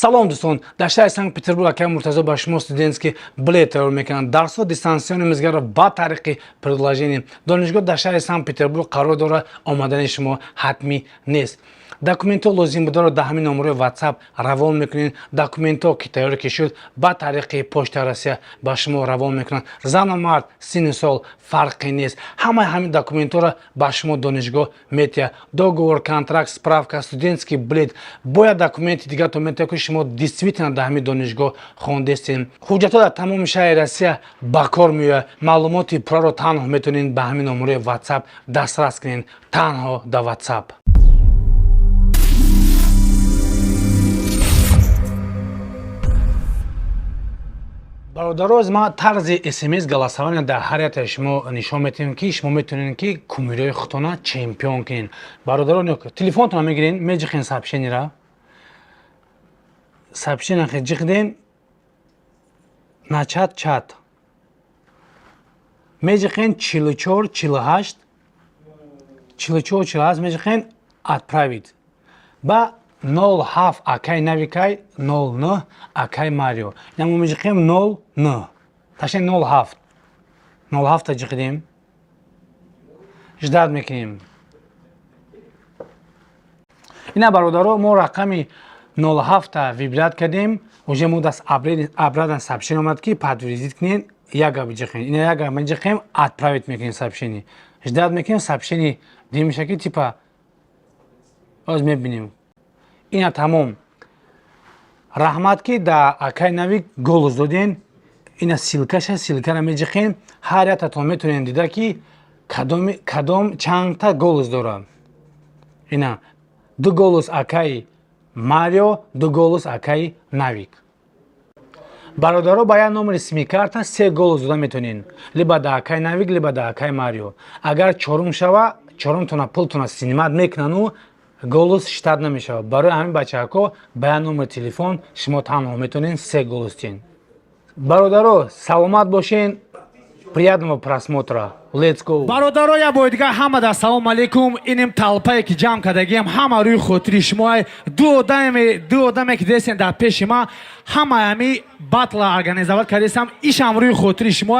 Салом дӯстон, дар шаҳри Санкт-Петербург акай Муртазо ба шумо студентский билет тайёр мекунанд. Дарсҳо дистансионӣ мезгардад ба тариқи предложение. Донишгоҳ дар шаҳри Санкт-Петербург қарор дорад, омадани шумо ҳатмӣ нест. Документҳо лозим бударо дар ҳамин номарои WhatsApp равон мекунед. Документҳо ки тайёр шуд ба тариқи почта Россия ба шумо равон мекунанд. Зану мард, синни сол фарқи нест. Ҳамаи ҳамин документҳоро ба шумо донишгоҳ метиҳад. Договор, контракт, справка, студентский билет. Бояд документи дигарто метиҳад ки шумо действительно дар ҳамин донишгоҳ хондестед. Ҳуҷҷатҳо дар тамоми шаҳри Россия ба кор меояд. Маълумоти пурраро танҳо метавонед ба ҳамин номарои WhatsApp дастрас кунед. Танҳо дар WhatsApp. бародароз ма тарзи смс галасавани дар ҳаряте шумо нишон метиҳем ки шумо метавонед ки кумирои худтона чемпион кунед. Бародарон телефонтона мегиред, меҷиқен сообщениеро. Сообщение ҷиқдем на чат. Меҷиқен 44 48 44 48 меҷиқен отправить. Ба 07 акай навикай 09 акай Марио. Ямо меҷиқем 09. Ташен 07. 07 та ҷиқдем. Ждат мекунем. Ина бародаро мо рақами 07 та вибрат кардем. Уже мо даст обратно сообщение омад ки подтвердить кунед. Яга биҷиқем. Ина яга меҷиқем отправить мекунем сообщение. Ждат мекунем сообщение демиша ки типа оз мебинем. Ина тамом. Раҳмат ки да акай навик голос доден. Ина силкаша силкара меҷиқем. Ҳар яктатон метавонед дида ки кадом чандта голос дорад. Ина ду голос акай Марио, ду голос акай навик. Бародаро ба як номери сими карта се голос дода метавонед. Либо да акай навик, либо да акай Марио. Агар чорум шава, чорумтона пултона синимат мекунану голос штат намешавад. Барои ҳамин бачаҳо ба як номер телефон шумо танҳо метавонед се голос диҳед. Бародаро саломат бошед. Приятного просмотра. Let's go. Бародаро я боидга ҳамада ассалому алайкум. Инем талпае ки ҷамъ кардагиам ҳама рӯи хотири шумо. ду одаме ки дестен дар пеши ма ҳама ҳами батла организоват кардесам. Ишам рӯи хотири шумо.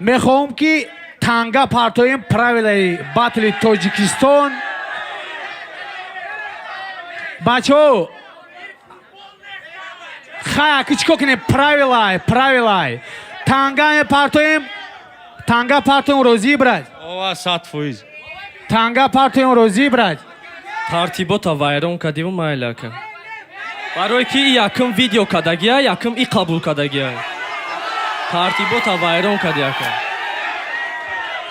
Мехоҳам ки танга партоем правилаи батли Тоҷикистон. Бачо хая кичко кине правилай танга партоем розӣ брат. Ова 100%. Танга партоем розӣ брат. Тартибота вайрон кадиву майлака. Барои ки якум видео кадагия, якум и қабул кадагия. Тартибота вайрон кадияка.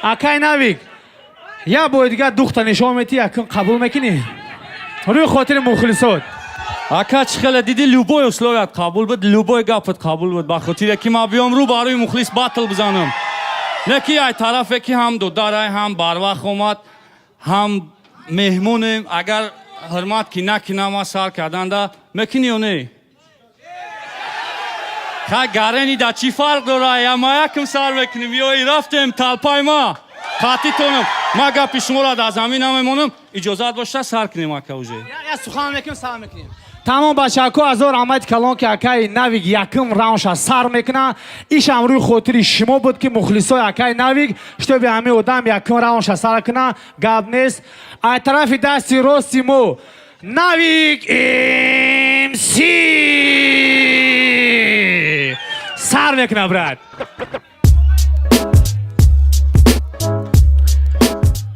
Акай навик. Я боидга духта нишон мети якум қабул мекини. рӯи хотири мухлисот. Ака чӣ хеле диди любой условият қабул буд, любой гапот қабул буд. Ба хотире ки ма биём рӯ барои мухлис батл бизанам. Не ки ай тарафе ки ҳам дударай, ҳам барвақт омад, ҳам меҳмонем. Агар ҳурмат ки накинама сар карданда мекини ё не? Хай гарени да чӣ фарқ дора? Я ма якум сар мекунем ёи рафтем талпаи ма. қатитонам. Ма гапи шуморо дар замин намемонам. Иҷозат бошта сар кунем ака уже. Я сухан мекунем, сар мекунем. Тамом бачаҳо азор омад калон ки акай навик якум раунша сар мекуна. Ишам рӯи хотири шумо буд ки мухлисои акай навик штоби ҳамин одам якум раунша сар куна. Гап нест. Ай тарафи дасти рости мо навик МС сар мекуна брат.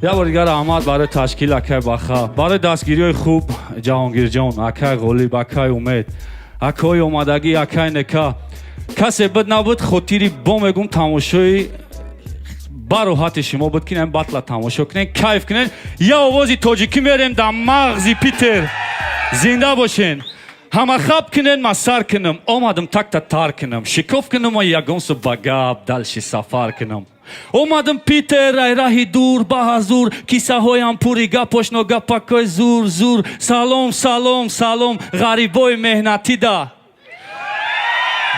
Я бор дигар раҳмат барои ташкил акай баха, барои дастгириҳои хуб ҷаҳонгирҷон, акай ғолиб, акай умед, акаи омадагӣ, акай нека. Касе буд набуд хотири бо мегум тамошои бароҳати шумо буд ки нами батла тамошо кунед, кайф кунед. Я овози тоҷикӣ мерем дар мағзи Питер. Зинда бошен. Ҳама хаб кунед, ма сар кунам, омадам такта тар кунам, шикоф кунам ва ягон су ба гап далши сафар кунам. омадам Питер ай раҳи дур ба ҳазур, киссаҳоям пури гап ошно гапакҳои зур. Салом, салом, салом ғарибои меҳнатида.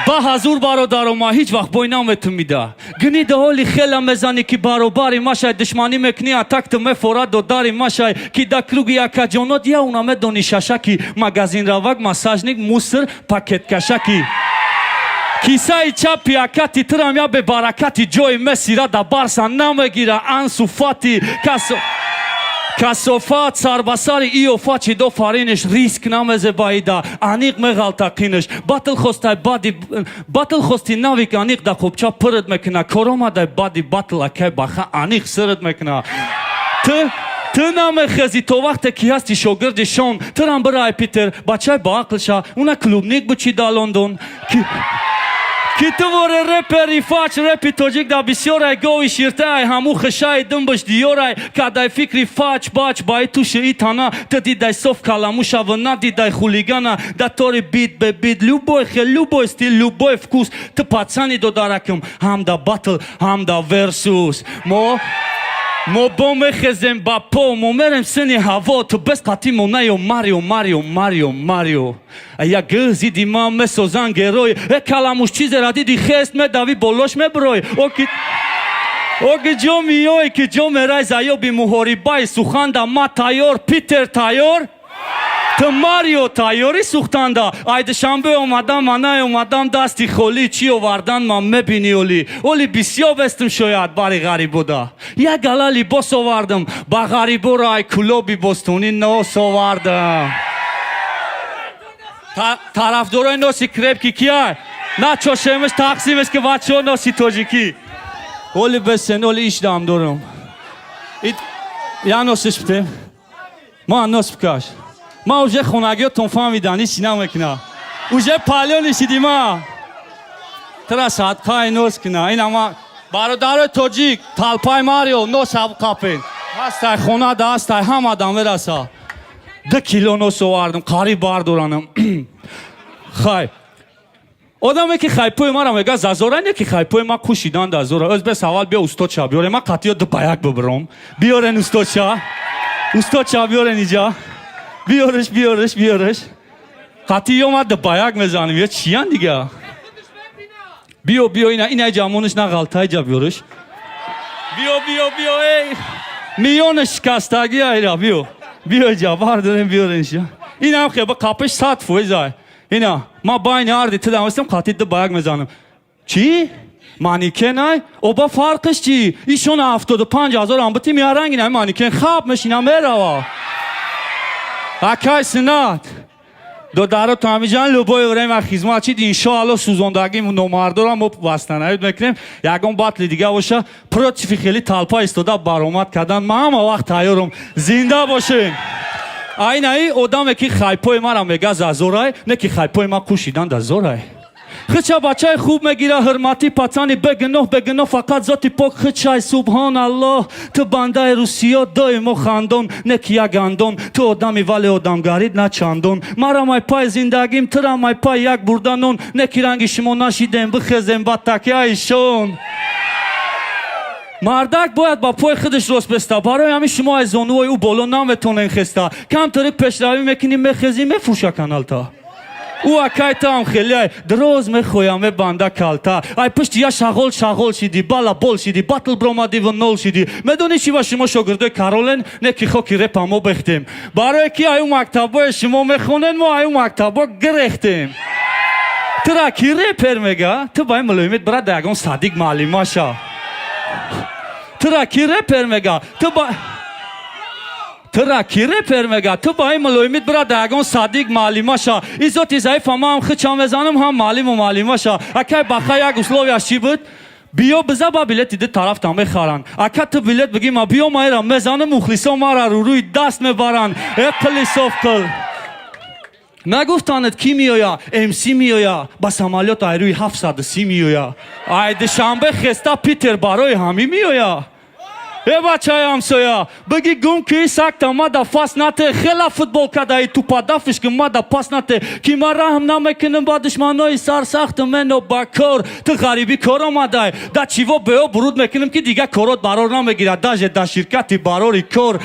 با حضور برادرم ما هیچ وقت بوی نامتون میده گنی ده حالی خیلی مزانی که باروباری ماشای دشمنی مکنی اتک تو مفورد و داری ماشای که دا کلوگی اکا جانات یا اونامه دونی ششکی مگازین روک مساجنیک موسر پاکت کشکی کیسای چپی اکاتی ترم یا به برکتی جوی مسی را دا بارسا نمگیره انسو فاتی کسافات سربساری ایو فاچی دو فارینش ریسک نمزه بایده انیق مغلطاقینش باتل خوستی نویک انیق دا خوبچا پرد مکنه کروما دا بادی باتل اکی بخا انیق سرد مکنه تو نمخزی تو وقت کی هستی شاگردشون ترم برای پیتر بچه با عقلشا اونا کلوبنیک بچی دا لندن کی تو وره رپری فاچ رپی توجیک دا بسیارای گوی شیرته ای همو خشای دنبش دیورای که دای فکری فاچ باچ بای توش ایتانا تا دیدای صف کلاموشا و نا دیدای خولیگانا دا توری بیت به بیت لوبوی خیل لوبوی ستیل لوبوی فکوس تو پاتسانی دو دارکم هم دا باتل هم دا ورسوس مو بوم خزم با پو مو مرم سنی هوا تو بس قطی مو نیو ماریو ایا گزی دی ما مسو زنگروی کلاموش چیز را دیدی خست می داوی بولوش می بروی او که جو میوی که جو مرای زایو بی مهوری بای سوخان دا ما تایور پیتر تایور تو ماریو تایوری سوختن دا ایده شنبه اومدم منای اومدم دستی خولی چی آوردن ما مبینی اولی بسیار بستم شاید باری غریب بودا یک گلا لیباس آوردم با غریبو رای کلوبی بستونی نوس آوردم طرفدارای نوسی کرپکی کیه؟ نه چوشمش تقسیمش که بچه ها نوسی توجیکی اولی بسن اولی ایش دام دارم یا نوسش بتیم ما نوس بکش ما اوجه خونگی و تنفان میدنی سینه میکنه اوجه پالیو نشیدی ما ترا صدقای نوس کنه این اما برادر توجیک تلپای ماریو نوس هم کپین هستای خونه ده هستای هم آدم برسا 2 کیلو نوس آوردم قریب باردارانم خای آدمه که خایپوی ما را میگه زازوره نه که خایپوی ما کشیدن دازوره از به سوال بیا استاد چا بیاره ما قطعی دو بیک ببرم بیارن استاد چا بیارن اینجا بیارش قطعی اومد دو بیک میزنیم یا چیان دیگه بیا اینه جامونش نه غلطه جا بیارش بیا ای میون شکستگی ایرا بیا جا بارداریم بیارنش این هم خیلی کپش 100 فویزای اینا ما باین آردی تدام استم قطعی دو بیک میزنم چی؟ مانیکن ای؟ او با فرقش چی؟ ایشون 75,000 هم بطی میارنگی نه مانیکن خواب میشینم میروا اکای سنات دو دارو تامی جان لوبوی وریم و خیزمات چید انشاءالله سوزندگیم نومردو را ما وستنایید میکنیم یکم باطلی دیگه باشه پروتفی خیلی تلپا استودا برآمد کردن ما هم وقت تایورم زنده باشین ای آدمه که خایپوی ما را میگه زازورای نه که خایپوی ما کشیدن دازورای خچا بچه خوب میگیره حرمتی پتانی بگنو فقط ذاتی پاک خچای سبحان الله تو بنده روسیا دایمو خندون نکی یک اندون تو آدمی ولی آدمگرید نه چندون مرا مای پای زندگیم ترا مای پای یک بردنون نکی رنگی شما نشیدم بخزم با تکیه ایشون مردک باید با پای خودش راست بسته برای همین شما از زانوهای او بالا نمیتونین خسته کم طریق پیشروی میکنیم میخزیم میفروشه کانال تا او اکای تا هم خیلی دروز میخویم بنده کلتا ای پشت یا شغل شدی بالا بول شدی باتل برامدی و نول شدی میدونی چی با شما شاگرده کارولن نکی خوکی رپ همو بختیم برای کی ایو مکتبای شما میخونن ما ایو مکتبا گرختیم ترا کی رپر میگه تو باید ملویمت برای دگان صدیق معلوماشا ترا کی رپر میگه تو با این ملویمیت برا دگان صدیق معلوماشا ایزوتی ضعیف هم خچام بزنم هم معلوماشا اکای بخای یک اسلوی چی بود بیا بزا با بیلت ده طرف تام بخرن اکا تو بیلت بگی ما بیا مایرا مزانم مخلصا ما را روی دست میبرن اپلی سوفکل نگفتاند کی میویا امسی میویا بس عملیات روی 730 میویا ای دشنبه خسته پیتر برای همی میویا بچه های همسایا بگی گم که سکت ما دا فاس نته خیلی فوتبال کدایی تو پادافش که ما دا پاس نته که ما رحم نمیکنم با دشمنای سر سخت منو با کار تو غریبی کار آمده دا چیوا بیا برود میکنم که دیگه کارات برار نمیگیره دا شرکتی براری کار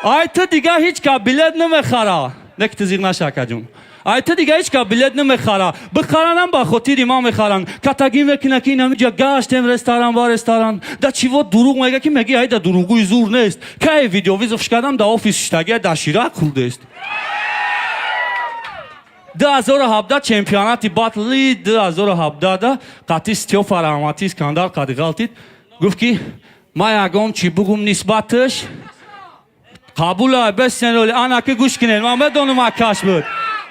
ای تو دیگه هیچ که بیلت نمیخوره نکت زیغ نشکه جون Այդ դիգա իչկա բիլետ նմեխարա բխարանան բախոտիր իմա մեխարան կատագին վեկնակի նամիջա գաշտեմ ռեստորան դա չիվո դուրուղ մեգակի մեգի այդա դուրուղու իզուրնեստ քայ վիդեովիզով շկադամ դա օֆիս շտագի դա շիրակ խուլդեստ դա ազորը հաբդա չեմպիոնատի բատլի դա ազորը հաբդա դա կատիս թյոֆ արամատիս կանդալ կադիգալտիտ գուվկի մայագոմ չիբուգում նիսբատըշ Kabula besenoli anakı guşkinen Mamedonum akaşbır.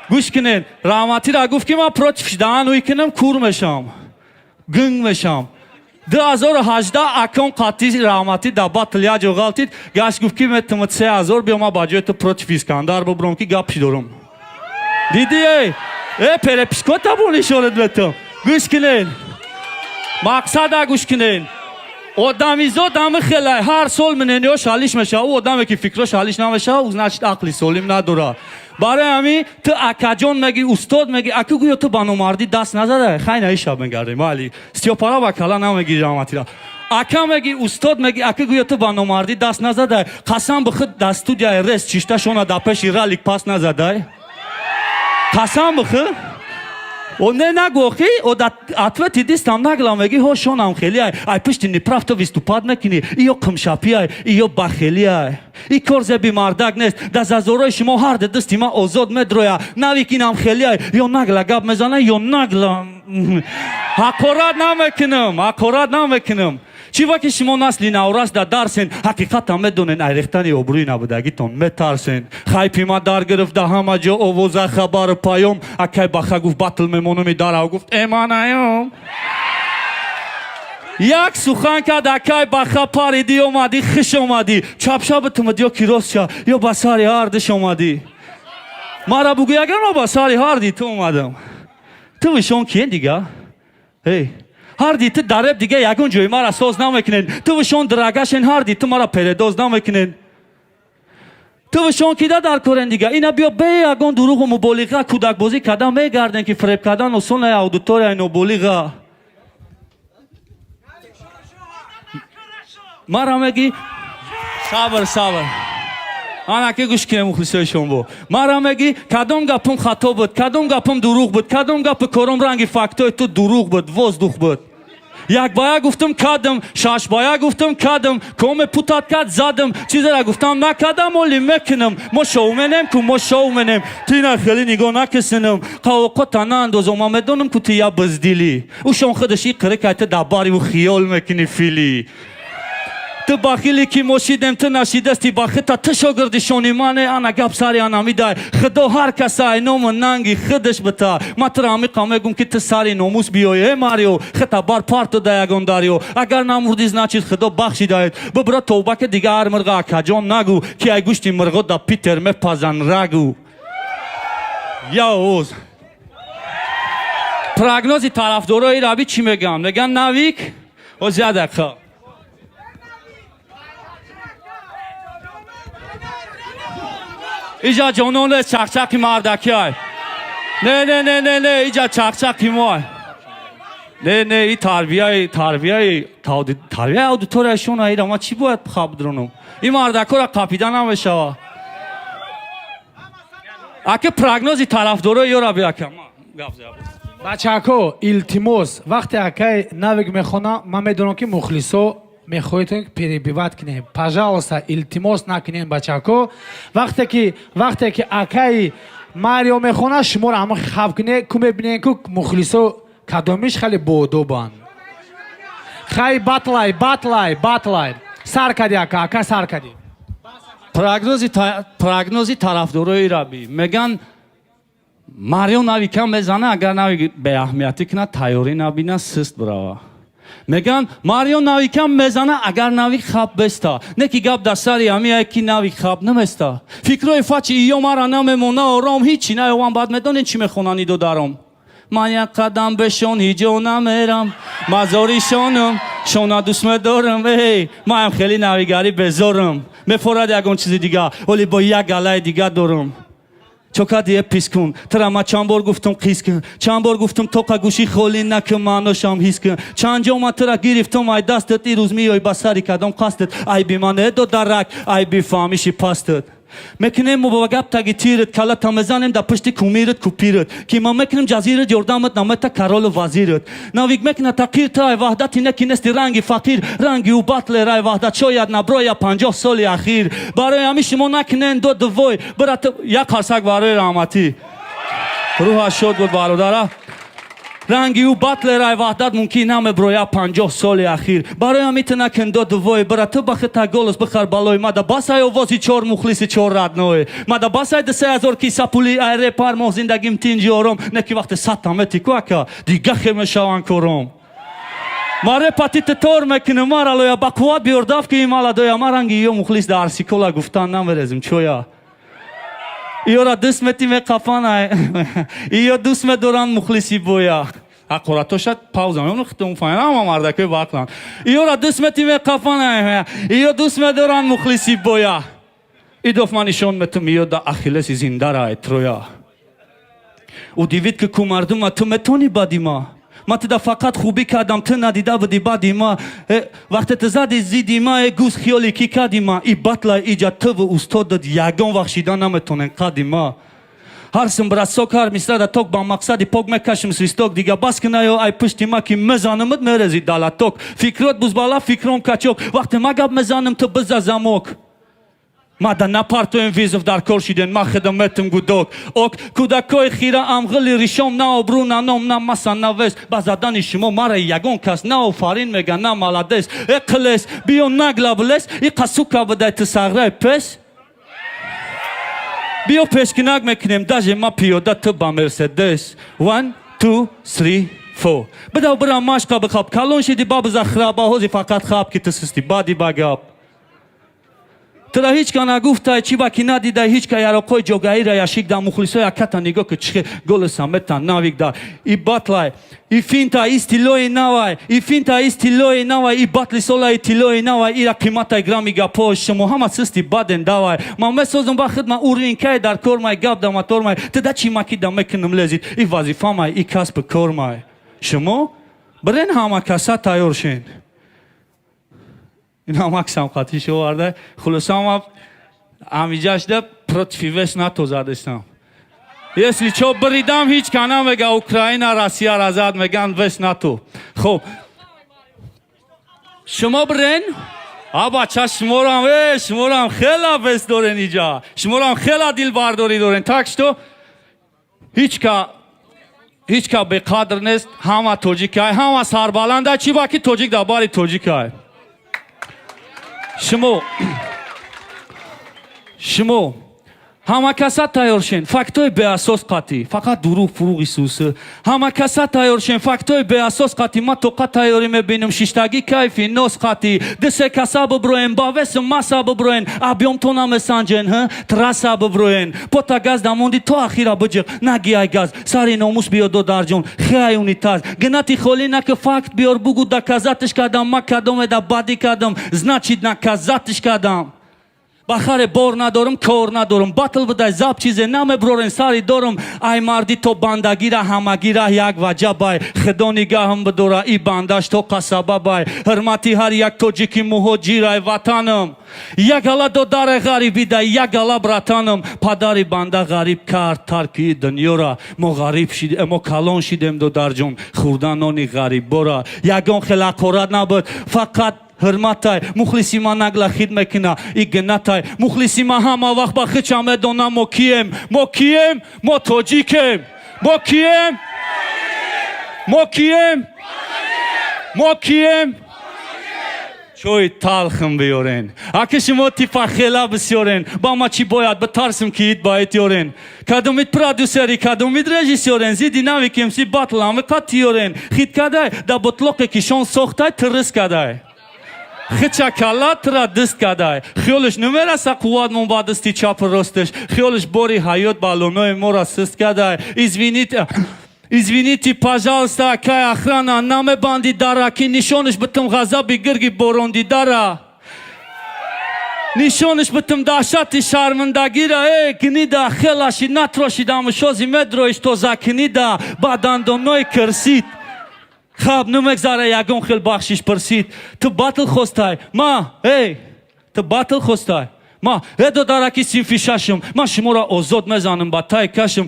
Guşkinen rahmatira gufkima protifdan uykinam kurmeşam. Gınmeşam. Da azor hajda akon qati rahmati da batlıya jogaltit gaş gufkim etmetse azor bioma bajet protifiskandar bu bronki gapşidorum. Didiye pere psikota bunu şoledletim. Guşkinen. Maksada guşkinen. Odamizo damı xelay har sol meneniyo şaliş meşa o odamı ki fikro şaliş nameşa uznaçt akli solim nadora bare ami tu akajon megi ustod megi akı guyo tu banomardi das nazara khayna işa ben gardim ali stiyo para bakala namegi ramatira aka megi ustod megi akı guyo tu banomardi das nazada qasam bixid da studiya res chishta shona da pesh iralik pas nazada qasam bixid O ne nagohi, o da atvet idis tam naglamegi ho shonam kheliay. Ay pishti pravto vistupad mekini. Iyo khamshapiyay, iyo bakheliay. I korze bimardag nest. Da zazoroy shmo harde distima ozod medroya. Navikinam kheliay. Yo nagla gab mezana yo nagla. Hakorat namekinim. Chiva ki shmo nasli nauras da darsen. Hakikata medonen ayrehtani obruy nabudagi ton metarsen. Khaypima dar girif da hamajo ovoza khabar payom. Akay bakhaguf battle memonumi dara guft emanayom. Yak sukhan kad akay bakha paridi omadi khish omadi. Chapshabtum diyo kiroscha yo basari ardish omadi. Mara buguyagan o basari hardi tu omadam. Tu shon kien diga? Hey Hardi tu dareb diye yagun joy mara soznam mekinen. Tu vishon dragaşen hardi tu mara peredoznam mekinen. Tu vishon kida dar koren diye. Ina bio be yagun duruğu muboliga kudak bozi kadam me garden ki frep kadan o sona ya auditoria no boliga. Mara megi sabır. Ana ki guşkine muhlisoy şombo. Mara megi kadam gapım xato bud, kadam gapım duruğ bud, kadam gapı korom rangi faktoy tu duruğ bud, vozduh bud. Yak baya guftum kadam, şaş baya guftum kadam, kome putat kad zadım, çizera guftam na kadam olim mekinim, mo şovmenem, tina xeli nigo nakesinim, qavqotanan dozo mamedonum kutiya bazdili. Uşon xıdışı kırıkayte dabari u xiyol mekini fili. Tu bakhili ki moshidem tu nashidesti bakhita tu shogirdi shonimane ana gapsari anamiday khido har kasay nom nangi khidish bata matrami qamegum ki tu sari nomus biyoye mario khita bar parto dayagon dario agar namurdi значит khido bakhshidayet bubra tawba ke digar mırga kajon nagu ki ay gushti mırgo da peter me pazan ragu ya oz prognozi tarafdoroyi rabi chi megam megan navik o zyada kha ایجا جنون چاقچاقی مردکی های نه ایجا چاقچاقی مای نه ای تربیه اودیتوریشون های اما چی باید بخواب درونم این مردکو را قاپیدن هم بشوا اگه پراگنوزی طرف دوره یورا بیا کم بچه‌ها التماس وقتی اکای نویگ میخونه من میدونم که مخلصو میخواهید перебивать کنیم пожалуйста التماس نکنین بچه‌ها وقتی که اکای ماریو میخونه شما را هم خواب کنه که ببینین که مخلصو کدومیش خیلی بودوبان خیلی باطلای سر کدی اکا سر کدی پراگنوزی طرفدارای رابی میگن ماریو ناویکم بزنه اگر ناوی به اهمیتی کنه تایوری نبینه سست براوه میگن ماریو ناویکم بزنه اگر ناوی خواب بستا نکی گاب دستاری همی ایکی ناوی خواب نمستا فکروی فاچی ایو مارا نمیمونه آرام هیچی نه اوان بعد میدونین چی میخونانی دو دارم من یک قدم بشون هیجو نمیرم مزاری شونم شونا دوست میدارم من هم خیلی ناویگاری بزارم میفورد یکون چیزی دیگه ولی با یک گلای دیگه دارم چوکا دیه پیس کن ترا چند بار گفتم قیس کن چند بار گفتم توقع گوشی خولی نکن مناشم هیس کن چند جا ما ترا گرفتم ای دستت ای روز میای بسری کدام قصدت ای بی منه دو درک ای بی فهمیشی پستت Meknem و بگاب تاگی تیرت کلا تمزانم دا پشتی کومیرت کوپیرت کی ما مکنم جزیرت یوردامت نامت کارول وزیرت ناویگ مکنا تقیر تای وحدتی نکینستی رنگی فقیر رنگی و باطل رای وحدت شاید نبرویا 50 سال اخیر برای همیشه شما نکنن دو دوی برات یک خرسک برای رحمتی روح شد بود برادر رنگی و باطل رای وحدت ممکن نام برویا 50 سال اخیر برای همیتنا کندو دوی برات بختا گلس بخر بالای ما دا باسای اوازی چور مخلص چور رد نوی ما دا باسای د 3000 کیسه پولی ایره پر مو زندگیم تینجورم نکی وقت ساتامتی کوکا دیگه خم شوان کورم ماره پاتیت تور مکنه مارا لویا بقوات بیورداف که ایمالا دویا مارنگی یو مخلص در سیکولا گفتن نمیرزم چویا ایورا دوست متی می قفانای ایو دوست می دوران مخلصی بویا اقوراتو شد پاوزا میونو ختم فاین اما مردکوی باقلان ایورا دوست متی می قفانای ایو دوست می دوران مخلصی بویا ای دوفمانیشون متم ایو دا اخیلسی زنده رای ترویا او دیوید که کمردم تو متونی بدی ما ما تدا فقط خوبی کردم تو ندیده بودی بعدی ما وقت تزدی زیدی ما گوز خیالی کی کردی ما ای بطل ایجاد تو و استاد داد یگان وخشیدن نمیتونن قدی ما هر سم برا سوکار میسرد توک با مقصدی پوگ مکشم سریستوک دیگه بس که نیو ای پشتی ما که مزانمت مرزی دالتوک فکرات بوز بالا فکرم کچوک وقت ما گب مزانم تو بزا زموک ما دا نپارتویم ویزف در کورشیدن ما خدمتم گودوک اوک کودکای خیره امغلی ریشم نه برو نه نام نه مسا نه وست بازدانی شما مرا یگون کس نه فارین میگن نه مالادس اقلس بیو نگلابلس ای قسوکا بدای تساغره پس بیو پشکناگ میکنیم داجه ما پیوده تو با مرسدس 1 2 3 4 بداو برا ماشقا بخواب کلون شدی باب زخرابه هوزی فقط خواب که تسستی بادی باگاب ترا هیچ که نگفته چی با کی ندیده هیچ که یارو کوی جوگایی را یاشیک دا مخلصای اکتا نگاه که چه گل سمتا ناویک دا ای باطلای ای فینتا استیلوی نوای ای فینتا استیلوی نوای ای باطلی سولای تیلوی نوای ای را قیمتا گرامی گا پوش محمد سستی بدن داوای ما مسوزم با خدمت اورین که در کورمای گاب دا ماتورمای تدا چی ماکی دا مکنم لزید ای وظیفه مای ای کسب کورمای شما برین همه کسا تایور شین اینا مکسم خاطی شو ورده خلصام امیجاش ده پروتفیوش نتو زدستم یسلی چو بریدم هیچ کنه میگه اوکراین روسیه را زد میگن وش نتو خب شما برین آبا چه شمورم خیلی بس دارن اینجا شمورم خیلی دل برداری دارن تاکش تو هیچ که به قدر نیست همه توجیک های همه سربالنده چی باکی توجیک دا باری توجیک های شما همه کسا تایار شین فکتای به اساس قطعی فقط دروغ فروغ ایسوسه همه کسا تایار شین فکتای به اساس قطعی ما تو قطع تایاری میبینیم شیشتگی کیفی نوز قطعی دسه کسا ببروین با وسم مسا ببروین ابیوم تو نمسانجن ها ترسا ببروین پتا گاز داموندی تو اخیرا بجق نگی ای گاز ساری ناموس بیو دو درجون خیلی تاز گناتی خولی نک فکت بیار بگو دکازاتش کردم ما کدام دا بادی کردم значит نکازاتش کردم بخاره بار ندارم کار ندارم باطل بدای زاب چیزه نام برورن ساری دارم ای مردی تو بندگی را همگی را یک وجه بای خدا نگاهم بدورا ای بندش تو قصبه بای حرمتی هر یک توجیکی مهاجی رای وطنم یک الا دو دار غریبی دا یک الا براتانم پدری بنده غریب کرد ترکی دنیا را ما غریب شدیم ما کلان شدیم دو در جون خوردن نانی غریب برا یگان خلاقورت نبود فقط حرمتای مخلصی ما نگلا خدمت کنه ای گنتای مخلصی ما همه وقت با خچم دانم ما کیم ما توجیکیم ما کیم چوی تلخم بیارین اگه شما تیفا خیلی بسیارین با ما چی باید بترسم که اید باید یارین کدومید پرادوسری کدومید رژیسیارین زیدی نوی کمسی باطل همه قطعی یارین خید کدای دا بطلقه کشان ساختای ترس کدای خچه کلات را دست کدای خیالش نمیرسه قوات من با دستی چاپ راستش خیالش باری حیات بالونای ما را سست کدای Извините, пожалуйста, какая охрана, наме банди дара, ки нишониш битым ғазаби гирги боронди дара. Нишониш битым дахшати шарминдагира, гнида, хелаши, натрошидам, шози медроиш, то закнида, бадандоной кирсид. خب نمیگذاره یگون خیل بخشش پرسید تو باطل خوستای ما تو باطل خوستای ма эдо дараки синфи шашм ман шуморо озод мезанам ба тай кашм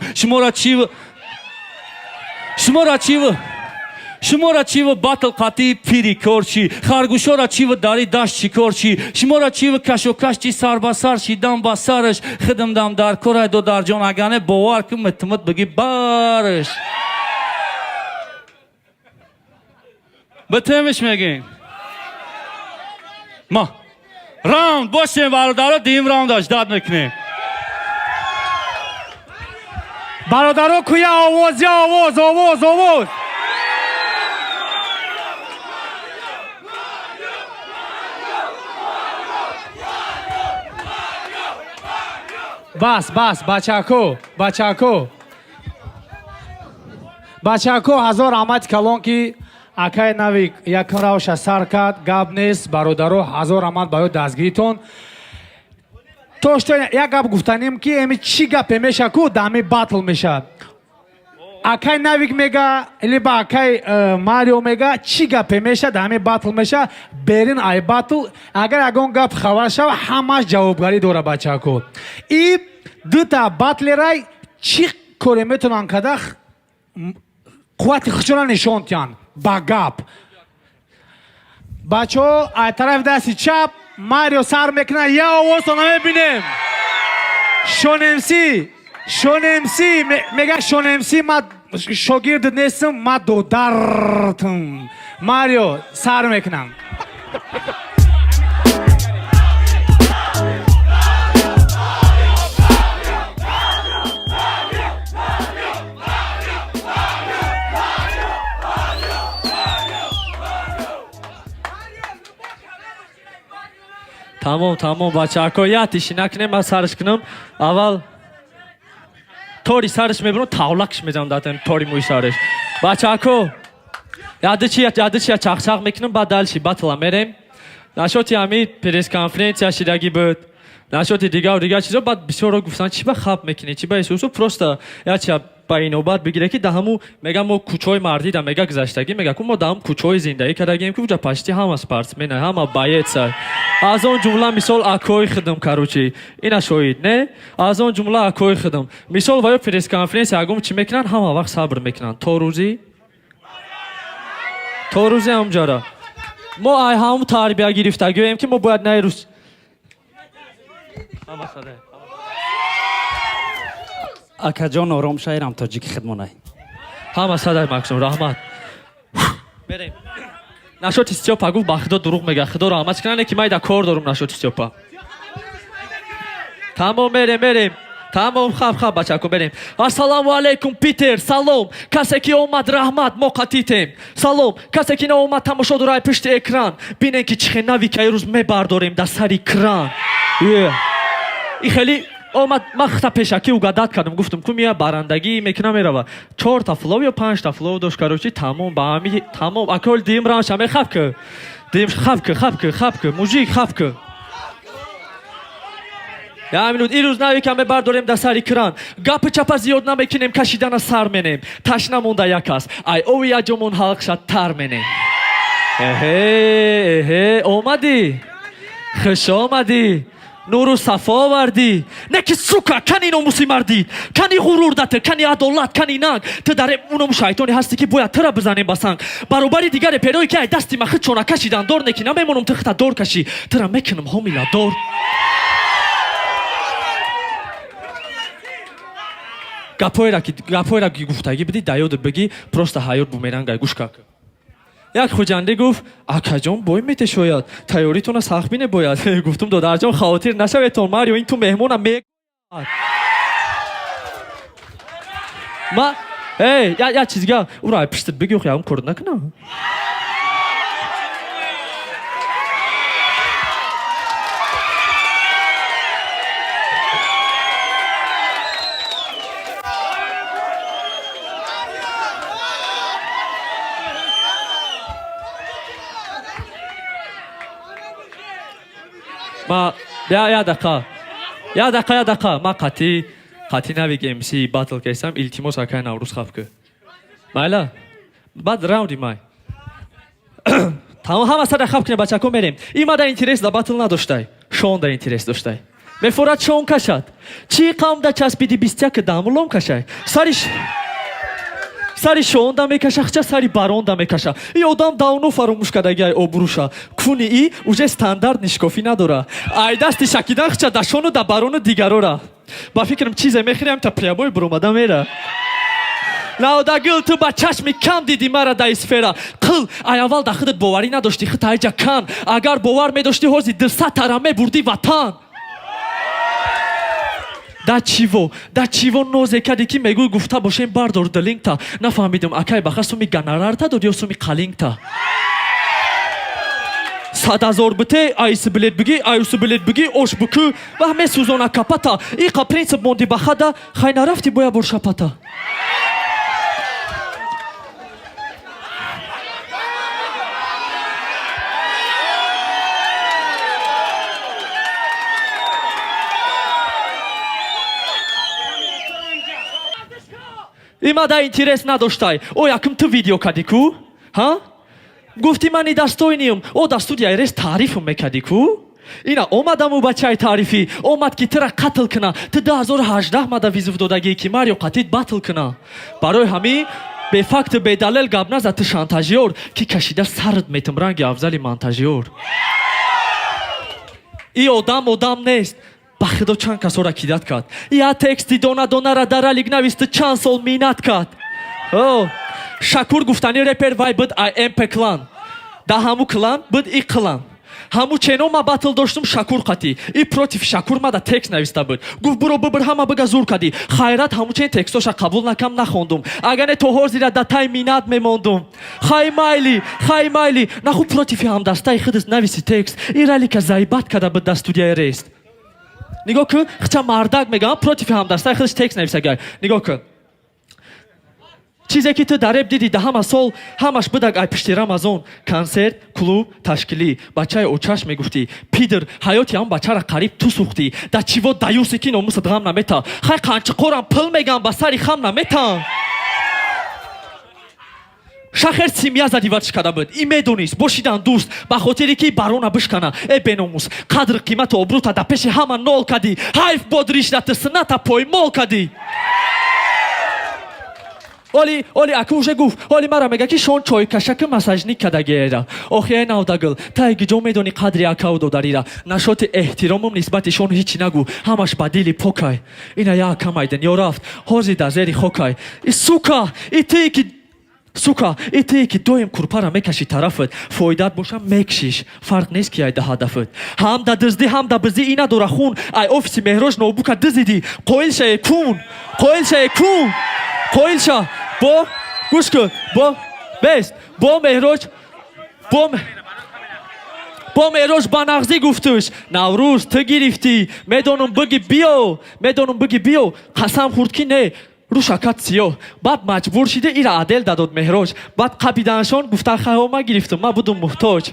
шуморо чива батл қатии пири кор чӣ харгушоро чива дари дашт чикор чӣ шуморо чива кашокаш чӣ сар ба сар шидам ба сараш хидмдам дар корай до дар ҷон агане бовар ки митмит биги барш битемиш мегин ма раунд бошем бародаро дим раундаш дад мекунем бародаро куя овоз я овоз бас бачако ҳазор аҳмад калон ки акай навик якм равша сар кард гап нест бародаро ҳазор аҳмад ба ё дастгиритон то што як гап гуфтанем ки еми чӣ гапе меша ку дами батл меша акай навик мега либо акай марио мега чӣ гапе меша дами батл меша берин ай батл агар ягон гап хабар шава ҳамаш ҷавобгарӣ дора бачако и дута батлерай чӣ коре метавонанд када қуввати худшона нишон диҳанд ба гап бачаҳо аз тарафи дасти чап марио сар мекунад я овозтон намебинем шонемси мега шонемси ма шогирдит нестам ма додартм марио сар мекунам тамом бачаҳако я тиши накунем ман сарш кунам аввал тори сарш мебурам тавлакш мезанам датем тори мӯи сарш бачаҳако ядичия чахчах мекунам баъд дальши батла мерем нашоти ҳами пресс-конференсия шидагӣ буд нашоти дигар чизо баъд бисёро гуфтанд чӣ ба хаб мекунӣ чӣ ба эҳсосу просто яча ба инобат бигире ки даҳаму мега мо кӯчаҳои мардида мега гузаштагӣ мега ку мо даҳам кӯчаҳои зиндагӣ кардагием ки уҷа пашти ҳама спортсмена ҳама боецай аз он ҷумла мисол акои хидм каручи ина шоҳид не аз он ҷумла акои хидм мисол ва ё пресс-конференсия ягон чӣ мекунанд ҳама вақт сабр мекунанд то рӯзи ҳамҷара мо ай ҳаму тарбия гирифтагием ки мо бояд наи рӯз акаҷон ором шаирам тоҷики хидмонай ҳама садай максум раҳмат мерем нашоти стёпа гуфт ба худо дурӯғ мега худо раҳматш кунад не ки ман ида кор дорум нашоти стёпа тамом мерем тамом хаб бачако берем ассалому алайкум питер салом касе ки омад раҳмат мо қатитем салом касе ки наомад тамошо дорад пишти экран бинен ки чӣ нави ки рӯз мебардорем дар сари кран и хеле омад ман хта пешакӣ угадат кардам гуфтам ку мия барандагӣ мекуна мерава 4 флов ё 5 флов дошт карочи тамом ба ҳами тамом акол дим раншаме хаб ки мужик хаб ки я минут ин рӯз нави ка мебардорем дар сари кран гапи чапа зиёд намекунем кашидана сар менем ташна монда як аст ай ови яҷомон ҳалқша тар менем эҳе омадӣ хуш омадӣ нуру сафо овардӣ не ки сука кани номуси мардӣ кани ғурур кани адолат кани нанг ту дар уном шайтоне ҳастӣ ки бояд тура бизанем ба санг баробари дигаре перое ки ай дасти ма худ чона кашидан дор не ки намемонам ту хта дор кашӣ тура мекунам ҳомиладор гапҳоеро ки гуфтагӣ бидӣ дар ёдат бигӣ просто ҳаёт бумерангай гӯш кар як хуҷанде гуфт акаҷон бой метешояд тайёритона сахтбине бояд гуфтум додарҷон хавотир нашаветон марио ин ту меҳмона ма як чизга ура пиштат бигиёх ягон кор накунам ма як дақиқа ма қатӣ навик мс батл кесам илтимос акай наврӯз хаб ки майла баъд раунди май тамом ҳама сада хаб кунем бачако мерем имада интерес да батл надоштай шон да интерес доштай мефорад шон кашад чи қамда часпиди бистяка дамулом кашай сари шонда мекаша хча сари баронда мекаша и одам давно фаромӯш кардаги ай обруша куни и уже стандарт нишкофӣ надора ай дасти шакидан хча да шону да барону дигарора ба фикрам чизе мехирам та прямой буромада мера наодагил ту ба чашми кам диди мара да сфера қил ай аввал да худат боварӣ надошти хит айҷа кан агар бовар медошти ҳози дилса тара мебурди ватан да чиво нозе кади ки мегӯй гуфта бошем бардор дилингта нафаҳмидам акай баха суми ганарарта дод ё суми қалингта 100 000 бите айси билет биги айуси билет биги ош бикӯ ва месӯзона капата иқа принцип монди бахада хай нарафти боя боршапата имада интерес надоштай о яким ту видео кади ку ҳа гуфти мани дастойним о да студияи рес таърифм мекади ку ина омадаму бачаи таърифӣ омад ки тира қатл кина ту 2018 мада визув додагӣ ки марио қатид батл кина барои ҳамин бефакту бедалел гап назад ту шантажиёр ки кашида сард метум ранги афзали монтажиёр и одам нест ба худо чанд касора кидат кард я тексти дона-донара даралик нависти чанд сол минат кард шакур гуфтани репер вай буд аймп клан да ҳаму клан буд и клан ҳаму чено ма батл доштум шакур қатӣ и против шакур мада текст нависта буд гуфт буро бибир ҳама бига зур кадӣ хайрат ҳамучен текстоша қабул накам нахондум агар не то ҳозира да тай минат мемондум хай майли наху против ҳамдастаи худис нависи текст иралика заибат када буд да студияи рест нигоҳ кун хча мардак мегам против ҳамдастаи худиш текст нависагай нигоҳ кун чизе ки ту дар реп диди да ҳама сол ҳамаш будаг ай пишти рамазон консерт клуб ташкилӣ бачаи очаш мегуфтӣ пидр ҳаёти ҳам бачара қариб ту сӯхтӣ да чиво даюсе ки номусат ғам намета хай қанчиқорам пил мегам ба сари хам наметам шахер симя зади варчиш када буд и медонист бошидан дӯст ба хотире ки барона бишкана э беномус қадр қимату обрута да пеши ҳама нол кадӣ ҳайф бод риштату сината поймол кадӣ оли аку уже гуфт оли мара мега ки шон чойкашаки масажник кадагиера охи ай навдагил тай гиҷо медони қадри акау додарира нашоти эҳтиромум нисбати шон ҳичи нагӯ ҳамаш ба дили покай ина якам айден ё рафт ҳози да зери хокай сука и тие ки доим курпара мекаши тарафат фоидат боша мекшиш фарқ нест ки айда ҳадафат ҳам да дузди ҳам да бизди ина дора хун ай офиси меҳрож нобука дузиди қоилша қоилша бо гӯш кун бо бест бо меҳрож ба нағзӣ гуфтуш наврӯз ту гирифтӣ медонум биги биё қасам хурд ки не рӯшакат сиёҳ баъд маҷбур шида ира адел дадод меҳрож баъд қабиданшон гуфтан хайҳо ма гирифтум ма будум муҳтоҷ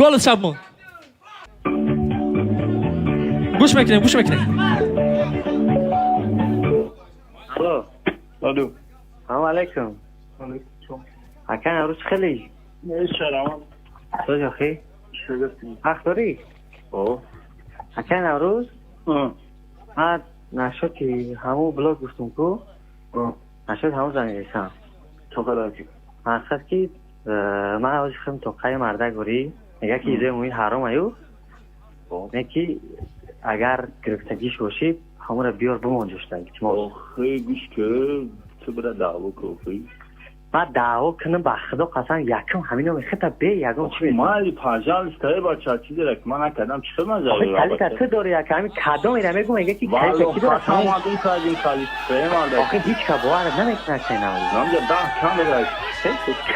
голос шабмон гӯш мекунем Алло. Салом алейкум. Акан амрӯз чӣ хелӣ? Соҷ охӣ? Ҳақ дорӣ? Акан амрӯз? Ман нашуд ки ҳамун блог гуфтум ку? Нашуд ҳамун занивисам. Мақсад ки ман ҳозир худам тоқаи мардак борӣ мега ки изои муин ҳаром аю не ки агар гирифтагиш бошӣ ҳамура биёр бимонҷоштаг گوش که تو برای دعوا کنی من دعوا کنم با خدا قسم یکم همینو میخواد به یگم چی میگم من پنجاه استای با چاچی درک من نکردم چه مزه آخه کلی تو داری یکم همین کادو میره میگم میگه که کلی کی داره خواهم آدم کردیم کلی استای من دارم آخه هیچ که باور نمیکنه چینا نمیده ده کم بگرد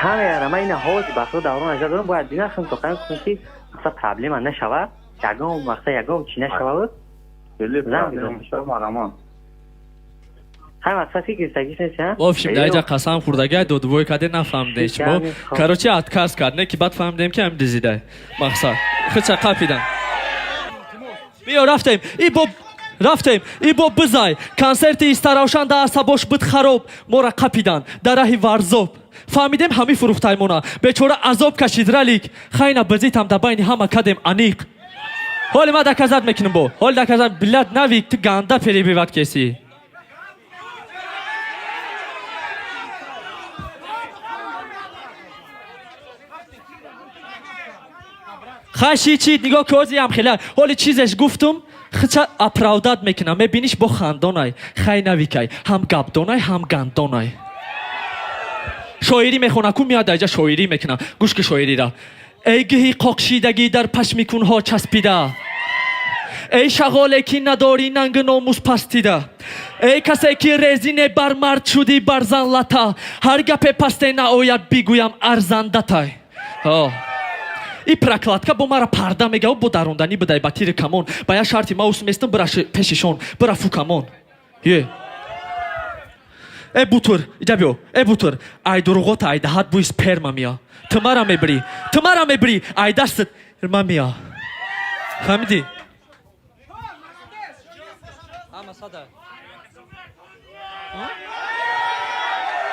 کم یاره من این حوض با خدا دوران اجازه دارم باید دینا خم تو قیم کنی که اصلا پرابلم نشوه یگم مقصد یگم چی نشوه بله پرابلم شما مرمان ҳам асаси гирифтагиш нест вообщем даиҷа қасам хӯрдаги ай додувой каде нафаҳмидем мо короче отказ кард не ки баъд фаҳмидем ки ҳам дизидай мақсад хича қапидан биё рафтем и бо бизай консерти истаравшан да асабош буд хароб мора қапидан да раҳи варзоб фаҳмидем ҳами фурӯхтаймона бечора азоб кашид ралик хайна бизитам да байни ҳама кадем аниқ حالا ما دکازد میکنم با حال دکازد بلاد نویک تو گنده پری بیوت کسی خشی چی نگاه کوزی هم خیلی حالی چیزش گفتم خچه اپراوداد میکنم میبینیش با خندانای خی نویکای هم گبدانای هم گندانای شاعری میخونه کو میاد اینجا شاعری میکنم گوش که شاعری را ای گهی قاقشیدگی در پشمیکونها چسبیده ای شغاله که نداری ننگ ناموس پستیده ای کسی که رزینه بر مرد شدی بر زن لطا هر گپ پسته ناید بگویم ارزنده تای این پرکلاتکا با مرا پرده میگه و با دروندنی بدای با تیر کمون با یا شرطی ما اسمیستم برا پششون برا فو کمون یه ای بوتور اینجا بیو ای بوتور ای دروغوت ای دهات بوی سپرما میا تمارا میبری ای دستت ارما میا فهمیدی؟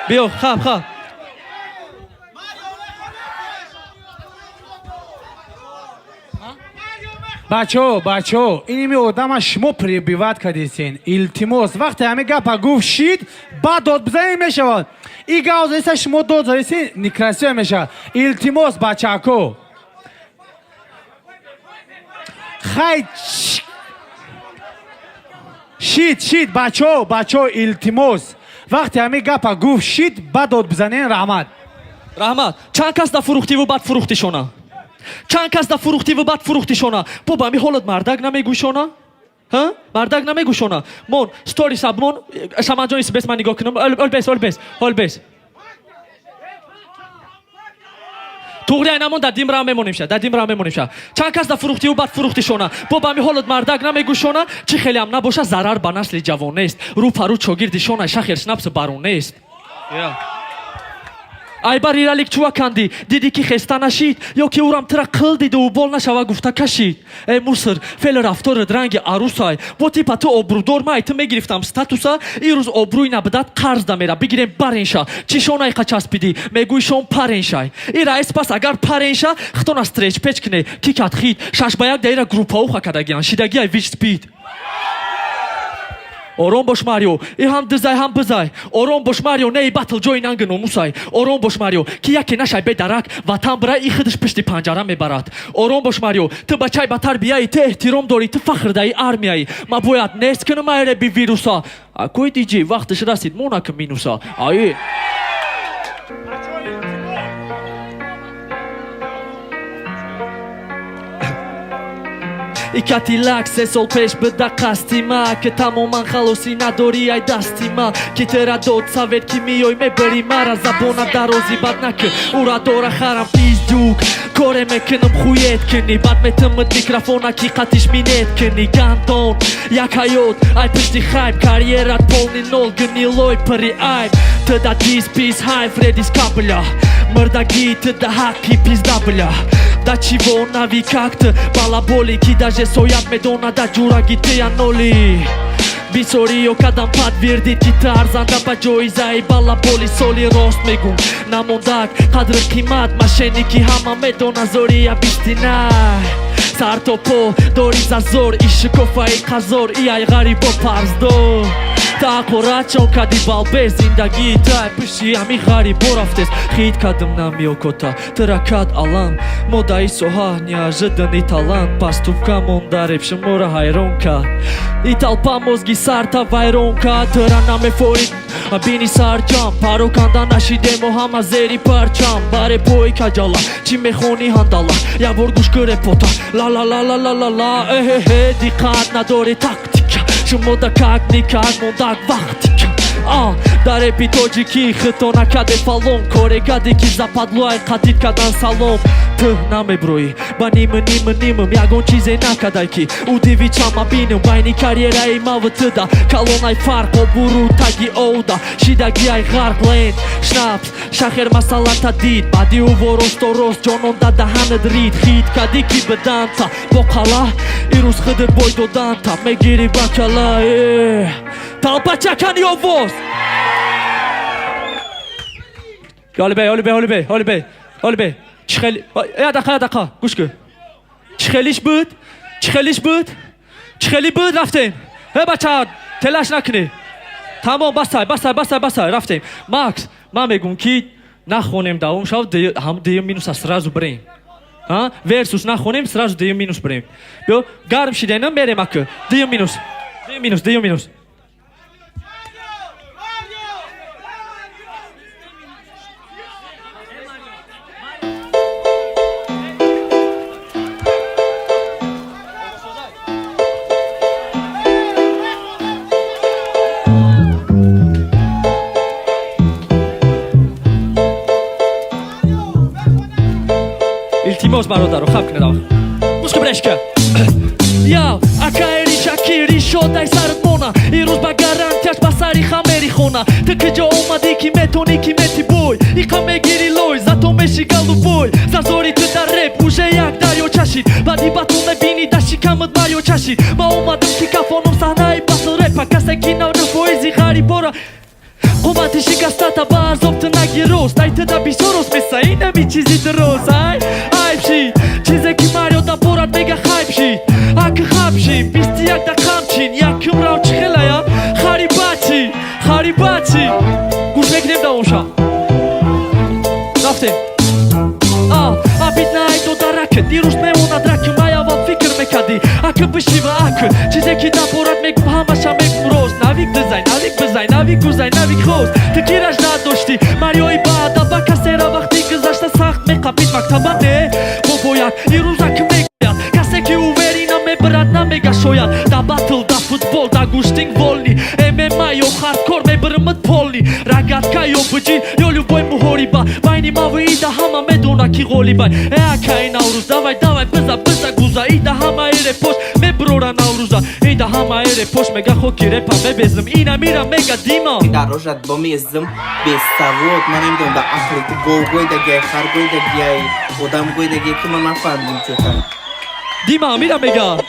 بیو خواب بچه اینمی آدم شما پریبیوت کردیسین التماس وقتی همه گپا گفت شید بعد داد بزنی میشود این گاوز ایسا شما داد زایسین نکراسی میشه التماس بچه اکو خیلی شید بچه التماس وقتی همه گپا گفت شید بعد داد بزنین رحمت چند کس دا فروختی و بعد فروختی شونا چند کس دا فروختی و بعد فروختی شونا بابا می حالت مردک نمیگو شونا ها مردک نمیگو شونا مون ستوری سابمون شما جونیس بس من نگاه کنم ال بس توغری اینمون دادیم را میمونیم شه چند کس دا فروختی و بعد فروختی شونا بابا می حالت مردک نمیگو شونا چی خیلی هم نباشه ضرر به نسل جوان نیست رو پرو چوگیردی شونا شخیر شنپس بارون نیست ای بر ایرالیک چوا کندی دیدی که خسته نشید یا که اورم ترا قل دیده و بال نشوه گفته کشید ای موسر فعل رفتارت رنگ عروسای با تیپا تو آبرودار ما ایتم میگرفتم ستاتوسا این روز آبروی نبدت قرض دمیره بگیریم برینشا چی شونای قچسبیدی میگوی شون پرینشای این رئیس پس اگر پرینشا ختون استریچ پچ کنه کی کت خید شش با یک دایره گروپا او خکدگیان شیدگی ای ویچ سپید آرام باش ماریو ای هم دزای هم بزای آرام باش ماریو نه باتل جوی ننگ ناموسای آرام باش ماریو که یکی نشای به درک وطن برای ای خودش پشت پنجره میبرد آرام باش ماریو تو بچای با تربیه‌ای تو احترام داری تو فخر داری آرمیایی ما باید نیست کنم ایره بی ویروسا اکوی دیجی وقتش رسید مونا که مینوسا آیه ایکاتی لک سه سال پیش بده قصدی ما که تماما خلاصی نداری ای دستی ما که ترا داد سوید که میای میبری مرا زبانم درازی بد نکن او را داره خرم پیز دوک کاره میکنم خویت کنی بعد میتمد میکرافون حقیقتش مینت کنی گندان یک حیات ای پشتی خیب کاریرت پولنی نول گنی لوی پری ایب تدا دیز پیز های فردیز کابلا مردگی تدا حقی پیز دابلا да чего навикакт балаболи ки даже соят медона да ҷураги теяноли бисориё кадам подтвердит ки ты арзанда ба ҷоизаи балаболи соли рост мегум намондак қадру қимат мошенники ҳама медона зория бистинай сар то по дори зазор ишикофаи қазор иай ғарибо парздор таақурачон кади балбе зиндагии тай пиши ами ғарибо рафтес хид кадам намиокота тракат алам модаи соҳа неожиданный талант пастувка мондареб шумора ҳайрон кард и толпа мозги сарта вайрон кард тра намефорид бини сарҷам пароканда нашидему ҳама зери парчам баре бои каҷала чӣ мехони ҳандала якбор гӯш кӯре пота ла эҳе диққат надори тактика шумо да как никак мондак вақтика дар эпи тоҷикӣ хитона каде фалон коре каде ки западлуай қадид кадан салом ту намеброӣ ба нимым ягон чизе накадай ки удиви чама бинум байни карьераи маву туда калонай фарқ обуру таги оуда шидагиай ғарқ лен шнапс шахер масалата дид баъди уворосто рост ҷононда даҳанат рид хид кади ки биданта бо қала ирӯз хидр бой доданта мегири бакала толпа чакани овоз ҳолибе чӣ хели ядақа гӯш кӯ чӣ хелиш буд چخلیش بود چخلی بود رفتیم بچه تلاش نکنی تمام بسای رفتیم ماکس من میگم که نخونیم دوم شد هم دیگه مینوس از سرازو بریم ورسوس نخونیم سرازو دیگه مینوس بریم بیا گرم شده نم بریم اکه دیگه مینوس التماس برادر خب کنه داغ موسکو برشکه یا اکایری شکیری شد ای سرت مونا این روز با گارانتیش با سری خمری خونه تو کجا اومدی کی میتونی کی میتی بوی ایقا میگیری لوی زاتو میشی گلو بوی زازوری تو در رپ اوشه یک دریو چشید بعدی با تو میبینی دشی کمت مریو چشید ما اومدم که کفانم صحنه باسل رپ کسی که نو رفویزی غریب برا قومت شکسته تا باز ابت نگی روست ای تدا بی سروس مثل این نمی چیزی درست عیب شید چیزی که مریو دا پورت میگه خیب شید اکه خب شید بیستی یک دا خمچین یکم راو چخله یا خریباتی گوش بگیریم دا اونشا رفتیم بیت نهی دو درکه دیروز میموند رکه مای اول فکر میکردی اکه بشی و اکه چیزی که دا پورت میگم همش هم میگم روز نویک بزای نویک گوزای نویک خوز تو گیرش نداشتی مریوی بعد با کسی را وقتی گذشته سخت میقبید مکتبه نه خب باید این روزا که میگوید کسی که اووری نمیبرد نمیگه شاید دا باتل دا فوتبال دا گوشتینگ volni MMA یا hardcore میبرمت پولنی رگت که یا بجی یا любой مهوری با بینی ما و ایده همه میدونه کی غولی بای اکه نوروز давай بزا گوزا ایده همه ایره پشت میبروره نوروزا ایده همه ایره پشت میگه خو کی رپا میبزم اینه میرم میگه دیما در روشت با میزم به سواد من نمیدونم در اخری تو گوی دگی خرگوی دگی آدم گوی دگی که من نفهمیدم چطور دیما میرم میگه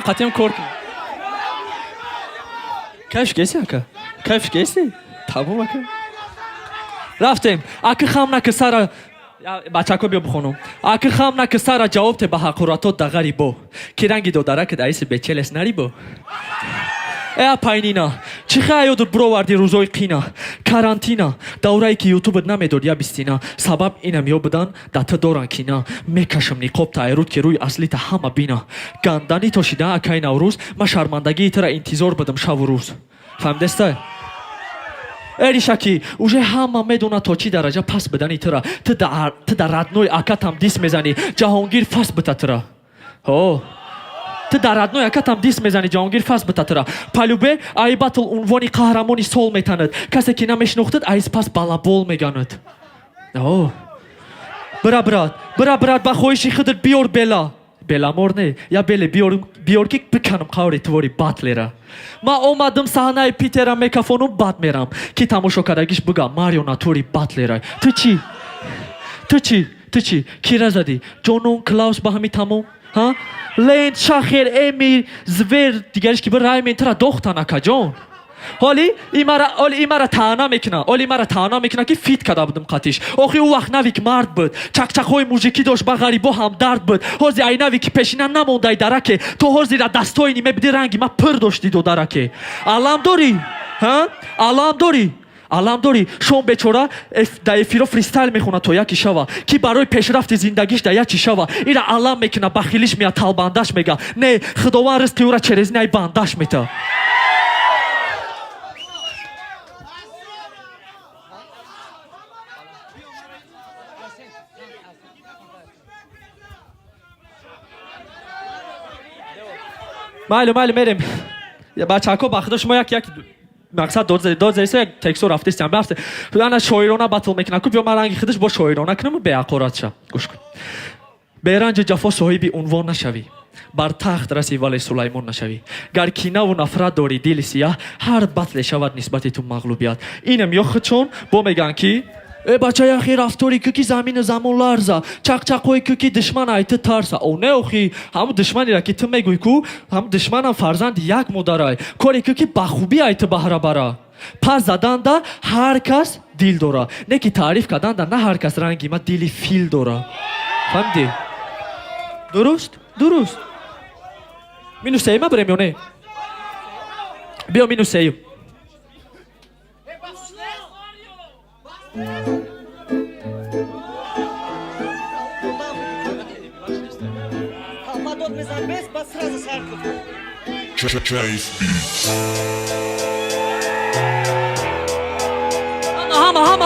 قطعیم کار کنیم کیف کسی اکه کیف کسی تمام اکه رفتیم اکه خم نکه سر بچه که بیا بخونم اکه خم نکه سر جواب ته به حقوراتات دا غریبو کی رنگی دو درکه دایس بچلس نریبو ای پایینینا چی خیلی برو وردی روزای قینا کارانتینا دورایی که یوتیوب نمیداد یا بیستینا سبب اینم یا بدن دتا دوران کینا میکشم نیقاب تا ایرود که روی اصلی تا همه بینا گندانی تو شیدن اکای نوروز ما شرمندگی تر انتظار بدم شب و روز فهمدسته اری شکی اوجه همه میدونه تا چی درجه پس بدنی ترا تو در ردنوی اکت هم دیس میزنی جهانگیر فس بتا ترا تو در ردنوی اکت هم دیس میزنی جهانگیر فس بتا ترا پلوبه ای بطل عنوانی قهرمانی سول میتند کسی که نمیشنوختد ایز پس بالابول میگاند برا با خویشی خودت بیار بلا مورنه یا بله بیار که بکنم قوری توری باتلره ما اومدم صحنه پیتر میکافونو بات میرم که تماشا کردگیش بگم ماریو ناتوری باتلره تو چی کی را زدی جونون کلاوس با همی تموم لین شاخر امیر زویر دیگرش که برای من ترا دختن اکا جون حالی ایمارا تانا میکنه که فیت کده بودم قطیش آخی او وقت نوی که مرد بود چک های موزیکی داشت با غریبا هم درد بود هرزی ای نوی که پیشینه نمونده ای درکه تو هرزی را دستای نیمه بدی رنگی ما پر داشتی دو درکه علام داری شون بچورا در افیرو فریستایل میخونه تو یکی شوا کی برای پیشرفت زندگیش در یکی شوا ایره علام میکنه بخیلیش میاد تالبانداش میگه نه خداوند رزقی او را چرز نای بانداش میته مایل میریم بچه ها بخدا شما یک مقصد داد زیسته یک تکسو رفته استیم برفته انا شاعرانه بطل میکنه که بیا من رنگی خودش با شاعرانه کنم به عقارات شم گوش کن به رنج جفا صاحبی عنوان نشوی бар тахт раси вале сулаймон нашавӣ гар кинаву нафрат дори дили сиёҳ ҳар батле шавад нисбати ту мағлубият инам ё худшон бо меган ки бачаи ахи рафтори ку ки замину замон ларза чақчақҳои ку ки душман айти тарса о не охи ҳамун душманеро ки ту мегӯй ку ҳамун душманам фарзанди як модарай коре ку ки бахубӣ айти баҳра бара пас заданда ҳар кас дил дора не ки таъриф карданда на ҳар кас ранги ма дили фил дора фаҳмидӣ дуруст дуруст минусеи ма бирем ё не биё минусею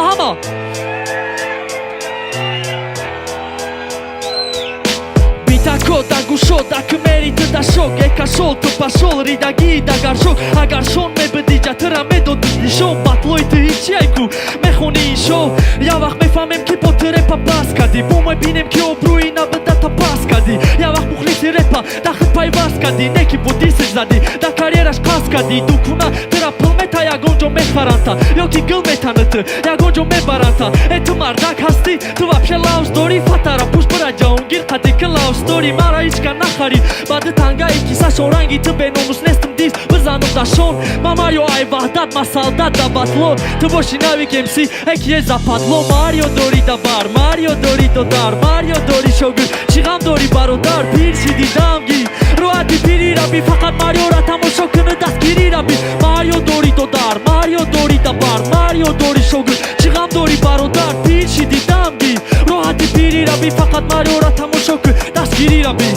Hama. Битако да гушо да кмери ты да шок кашол ты пошел ридаги да гаршок агар шон мебдиҷа тыра медод нишон батлои ты ҳичи айку мехони шо я вақт мефаҳмем ки бо ты репа бас кардӣ бо ма бинем ки обрӯи набда та пас кардӣ я вақт мухлиси репа да худ пайваст кардӣ не ки бо дисиш задӣ да карьераш қас кардӣ дукуна тыра пул мета ягон ҷо мехаранта ё ки гул метана ты ягон ҷо мебаранта ту мардак ҳастӣ ту вапше лавз дорӣ фатара пуш бира ҷаҳонгир қади ки лавз дорӣ мара ҳичка нахарид баъди тангаи кисашон ранги ту беномус нестм диз бизанам дашон мамаё ай ваҳдат ма солдат да батлон ту боши навик мс экие западло марио дори да бар марио дори додар марио дори шогир чӣ ғам дори бародар пир шиди дамгир роҳати пири раби фақат мариора тамошо куни дастгирӣ раби марио дори додар марио дори да бар марио дори шогир чӣ ғам дори бародар пир шиди дамгир роҳати пири раби фақат мариора тамошо кун дастгирӣ раби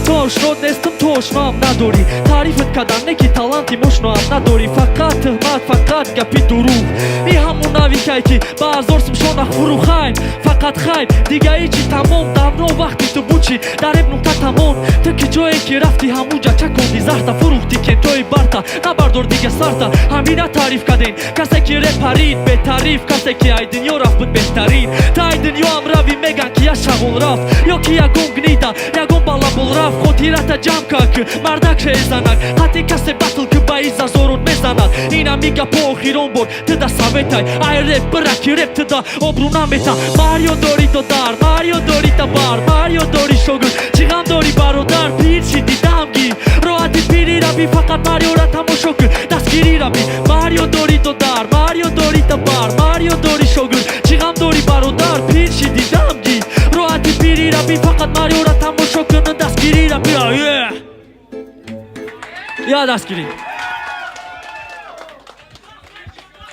то ошнод нестам то ошноам надорӣ таърифат кардан не ки таланти мошноам надорӣ фақат tuhmat faqat gapi duruq ин ҳамон навикай ки ба ҳазор симшонах фурӯхайм фақат хайр дига ҳичи тамом давно вақти ту бучи дареб нуқта тамон ту ки ҷое ки рафти ҳамуҷа чаконди захта фурӯхти кентои барта набардор дига сарта ҳамина таъриф кардем касе ки репарид бетариф касе ки ай дунё рафт буд беҳтарин та ай дунёам равӣ меган ки я шағол рафт ё ки ягон гнида ягон балабол рафт хотирата ҷамъ кар ки мардак шезанак ҳатти касе батл ки ба изазорот мезанад ина мига по охирон бор ты да советай ай реп бира ки реп ты да обрӯ намета марио дори додар марио дори табар марио дори шогир чӣ ғам дори бародар пир шиди дамгир роҳати пири раби фақат мариора тамошо кун дастгирӣ раби марио дори додар марио дори табар марио дори шогир чӣ ғам дори бародар пир шиди дамгир роҳати пири раби фақат мариора тамошо кун дастгирӣ раби я дастгирӣ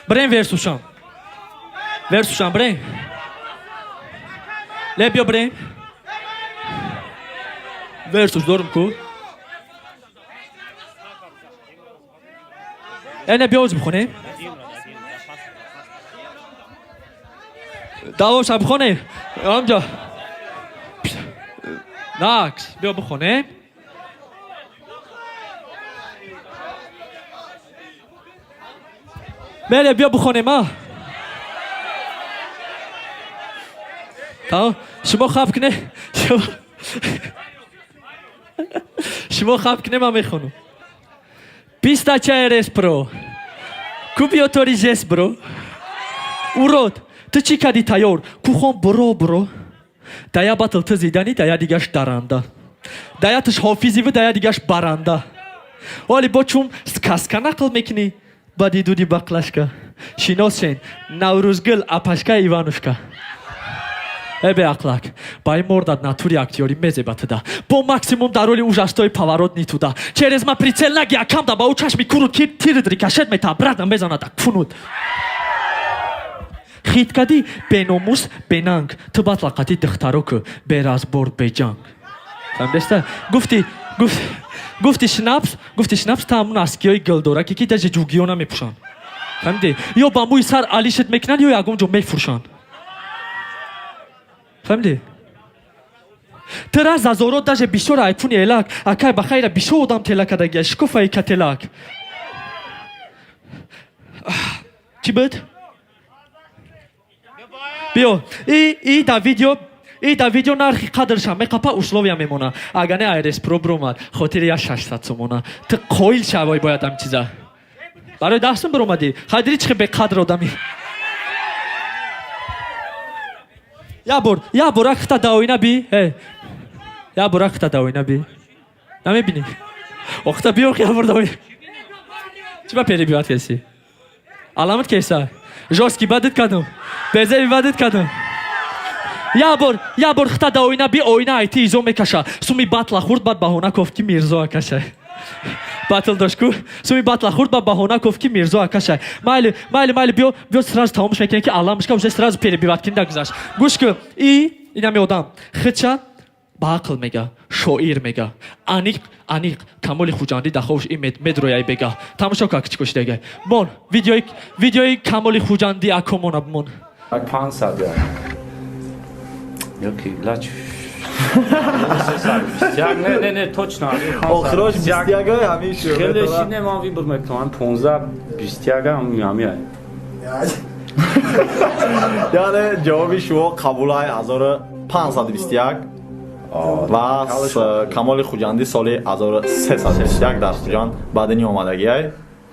Брен версушам. Версушам, брен. Лебё брен. Версуш дорум ку. Эне бёз бихонем. Давоша бихонем. Амҷа. Накс, бё бихонем. Мере бё бихонем а. Тамом. Шумо хаб кне. Шумо хаб кне ма мехонам. Пистача эрес бро. Купи оторизес бро. Урод. Ты чӣ кади тайёр? Кухон бро. Дая батл ты зидани, дая дигаш даранда. Дая тыш ҳофизиви, дая дигаш баранда. Оли бо чун сказка нақл мекунӣ? Бади дуди баклашка. Шиносен. Наврӯзгул апашка Иванушка. Эбе ахлак. Ба ин мордат натури актёри мезебатыда. Бо максимум дар роли ужастой поворот нитуда. Через ма прицел наги акамда ба у чашми курут ки тиридри кашед мета братам мезанада кунут. Хиткади беномус бенанг. Ту батлақати духтароку беразбор беҷанг. Фаҳмиста? Гуфти шнапс та ҳамун аскиёи гулдораки ки даже ҷугиё намепӯшанд. Фаҳмидӣ? Ё ба мӯи сар алишет мекунанд ё ягон ҷо мефурӯшанд. Фаҳмидӣ? Тыра зазорот даже бисёр айфуни элак акай ба хайра бисёр одам телакадагия шикофаи кателак. Чӣ буд? Биё, и да видео ای دا ویدیو نرخی قدرش هم میقپا условия میمونه اگر نه ایرس پروبرومات خاطر یا 600 سومونه تو قویل شوی باید هم چیزا برای دستم برومدی خیلی چه به قدر آدمی یا برا خطا داوینا بی یا برا خطا داوینا بی نمیبینی وقتا بیو یا برا داوی چی با پیری بیوات کسی علامت کیسا جوسکی بدت کدوم بزه بدت کدوم یا بر خطا داوینا بی اوینا ایتی ایزو میکشه سومی بطلا خورد بعد بهونه گفت که میرزا کشه باتل داشکو سومی باتلا خورد با بهونه گفت که میرزا کشه مایل بیو سراز تمامش میکنه که علامش که وجه سراز پیری بیوات کنده گذاشت گوش که اینا می آدم خدشه با عقل میگه شاعر میگه انیق کمال خوجندی دخوش این مدرویای بگه تماشا که کچی کش دیگه مون ویدیوی کمال خوجندی اکمون مون 500 یکی لاچ نه точно آخرش 20 همیشه خیلیش نماوی بود میکنم 15 20 همیه یعنی جوابی شما قبول های 1521 و کمال خوجندی سال 1321 در خوجند بدنی آمدگی های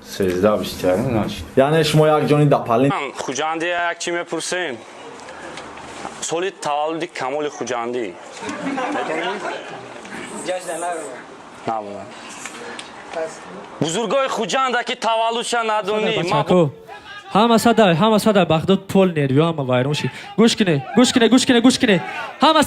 13 ناشید یعنی شما یک جانی دپلین خوجندی یک چی میپرسیم سالی تولد کمال خوجندی بزرگای خوجنده که تولدش ندونی بچه‌کو همه صدای بغداد پول نیروی همه وایرونشی گوش کنه همه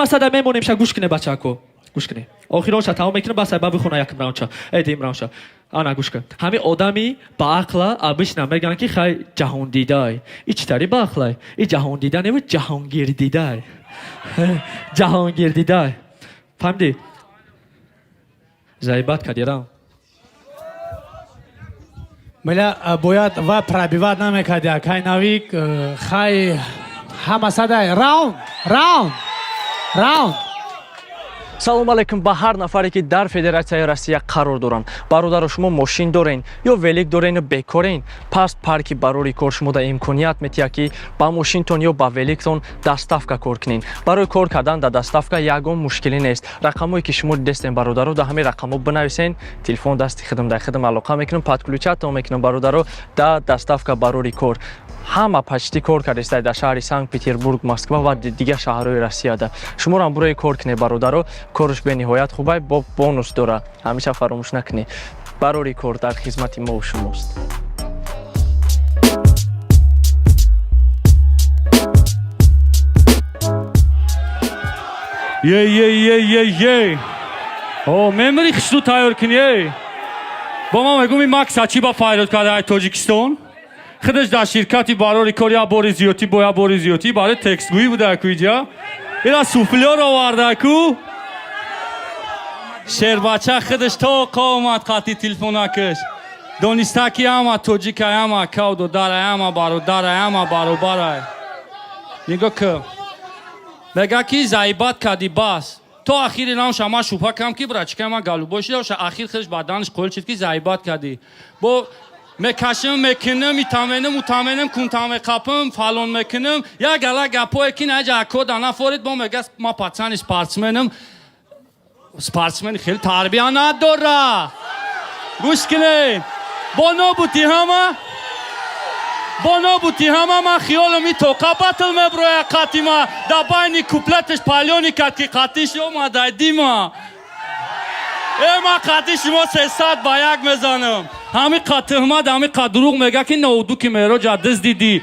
صدای میمونیم شا گوش کنه بچه‌کو گوش کنه آخرانش تمام میکنه بس بابی خونه یکم راونچا ایدیم راونچا آنا گوش کن همه آدمی با عقل ابیش نمیگن که خیلی جهان دیدای ایچ تری با عقل ای جهان دیدن نمی جهانگیر دیدای جهانگیر دیدای فهمیدی زایبات کدیرم ملا باید و پرابیواد نمیکردی اکای نویک خای همه صدای راوند салом алейкум ба ҳар нафаре ки дар федератсияи россия қарор доранд бародаро шумо мошин дорен ё велик дорен ё бекорен пас парки барори кор шумода имконият метиҳад ки ба мошинтон ё ба великтон доставка кор кунен барои кор кардан да доставка ягон мушкилӣ нест рақамҳое ки шумо дидестен бародаро да ҳамин рақамҳо бинависен телефон дасти хидм дар хидм алоқа мекунам подключатон мекунам бародаро да доставка барори кор ҳама почти кор кардестай дар шаҳри санкт петербург москва ва дигар шаҳрҳои россияда шуморам бурое кор кунед бародаро корш бениҳоят хубай бо бонус дора ҳамеша фаромӯш накунед барори кор дар хизмати мо шумост о мемори хишту тайёр кунӣ бо ма мегум ин макс ачи ба файрод кардаи тоҷикистон خودش در شرکتی برای کار یا باری زیوتی برای تکستگویی بوده که اینجا اینا سوفلور آورده که شیر بچه خودش تا قامت قطعی تلفون کش دانسته که همه توجیک همه کود و در همه برابر نگاه که میگه که زایبات کردی بس تا اخیر نام شما شوپا کم که برای چکه ما گلو باشید و اخیر خودش بدنش قول شد که زایبات کردی با میکشم میکنم متامنم کنتام قپم فالون میکنم یا گلا گپوی که نجا کد انا فورید با میگه ما پاتسان سپارتسمن خیلی تربیه نداره گوش کنه با نابوتی همه ما خیالم این توقع بطل مبروی قطی ما در بین کوپلتش پالیونی کد که قطیش اومده دیما ما قطی شما 300 با یک میزنم همین قطع احمد همین قطع دروغ میگه که نوتبوک معراج دزد دیدی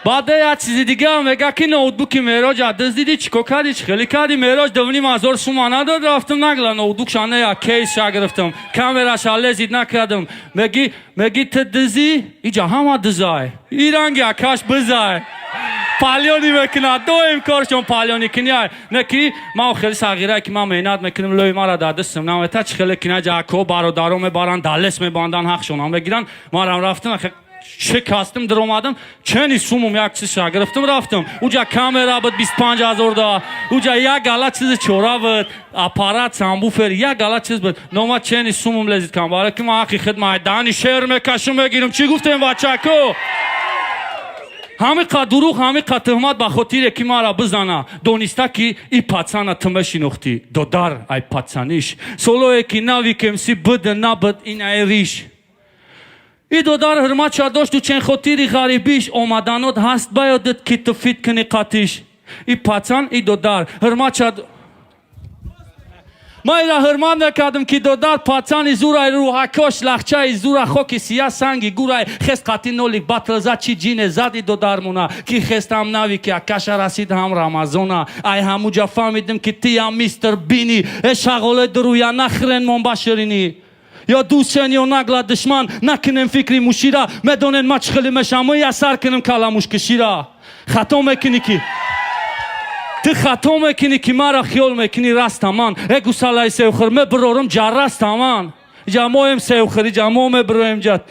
بعد یه چیز دیگه هم میگه که نوتبوک معراج دزد دیدی چیکار کردی خیلی کردی معراج 2,500 سوم نداد رفتم نگلا نوتبوک شانه یا کیس شا گرفتم کامراش لزید نکردم میگی تو دزی اینجا همه دزای ایران یا کاش بزای پالیونی میکنه دو امکارشون پالیونی کنی نکی ما خیلی صغیره که ما مهنت میکنیم لوی ما را در دستم نمیته چه خیلی کنه جاکو برادرو میبارن دلس میباندن حقشون هم بگیرن ما رفتم شکستم در اومدم چنی سومم یک چیز شا گرفتم رفتم اونجا کامera بود 25,000 دا اونجا یک غلط چیز چورا بود اپارات سامبوفر یک غلط چیز بود نوما چنی سومم لذت کنم برای که ما حقی خدمت دانی شعر میکشم بگیرم چی گفتم بچه‌کو Hamika duruq, hamika tuhmat ba xotire ki mara bızana. Donista ki i patsana tmeşi noxti. Dodar ay patsaniş. Soloye ki navi kemsi bıdı nabıd ina eriş. I dodar hırma çadoş tu çen xotiri garibiş. Omadanot hast bayodet ki tufit kini qatiş. I patsan i dodar hırma çadoş. Mayra hırman nekadım ki dodar patsan izuray ruhakoş lahça izura xoki siyah sangi guray xest qatin nolik batılza çi cine zadi dodar muna ki xestam navi ki akaşa rasid ham ramazona ay hamuca famidim ki tiya Mr. Bini e şagole duruya naxren monbaşirini یا دوستن یا نگلا دشمن نکنم فکری موشیرا مدونن ما چخلی مشامو یا سر کنم کلاموش کشیرا خطا میکنی کی تو خطا میکنی که مرا خیال میکنی راست امان اگو سالای سیوخر مبرورم جراست امان جامویم سیوخری جامو مبرویم جد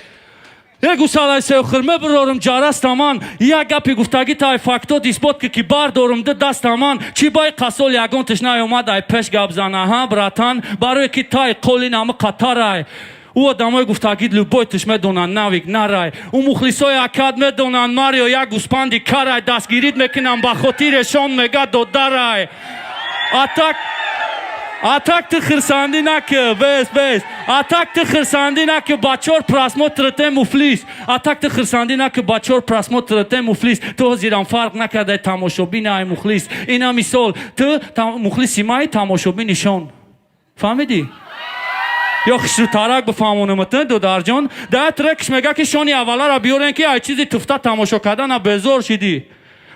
اگو سالای سیوخر مبرورم جراست امان یا گپی گفتگی تای فاکتو دیسپوت که بار دورم ده دست امان چی بای قصول یگون تشنای اومد ای پش گبزانه ها براتان باروی که تای قولی نام قطارای او آدمای گفتگی لوبویتش میدونن ناویک نرای او مخلصای اکاد میدونن ماریو یا گوسپندی کارای دستگیرید میکنن با خاطرشون میگه دودارای اتاک تو خرساندی نکه بس اتاک تو خرساندی نکه بچور پراسمو ترته مفلیس اتاک تو خرساندی نکه بچور پراسمو ترته مفلیس تو زیران فرق نکرده تماشابین ای مخلص اینا مثال تو مخلصی مای تماشابین نشون فهمیدی یا خشرو تارک بفهمونم دو درجان ده ترکش میگه که شونی اولا را بیارن که ای چیزی تفته تماشا کردن بزار شدی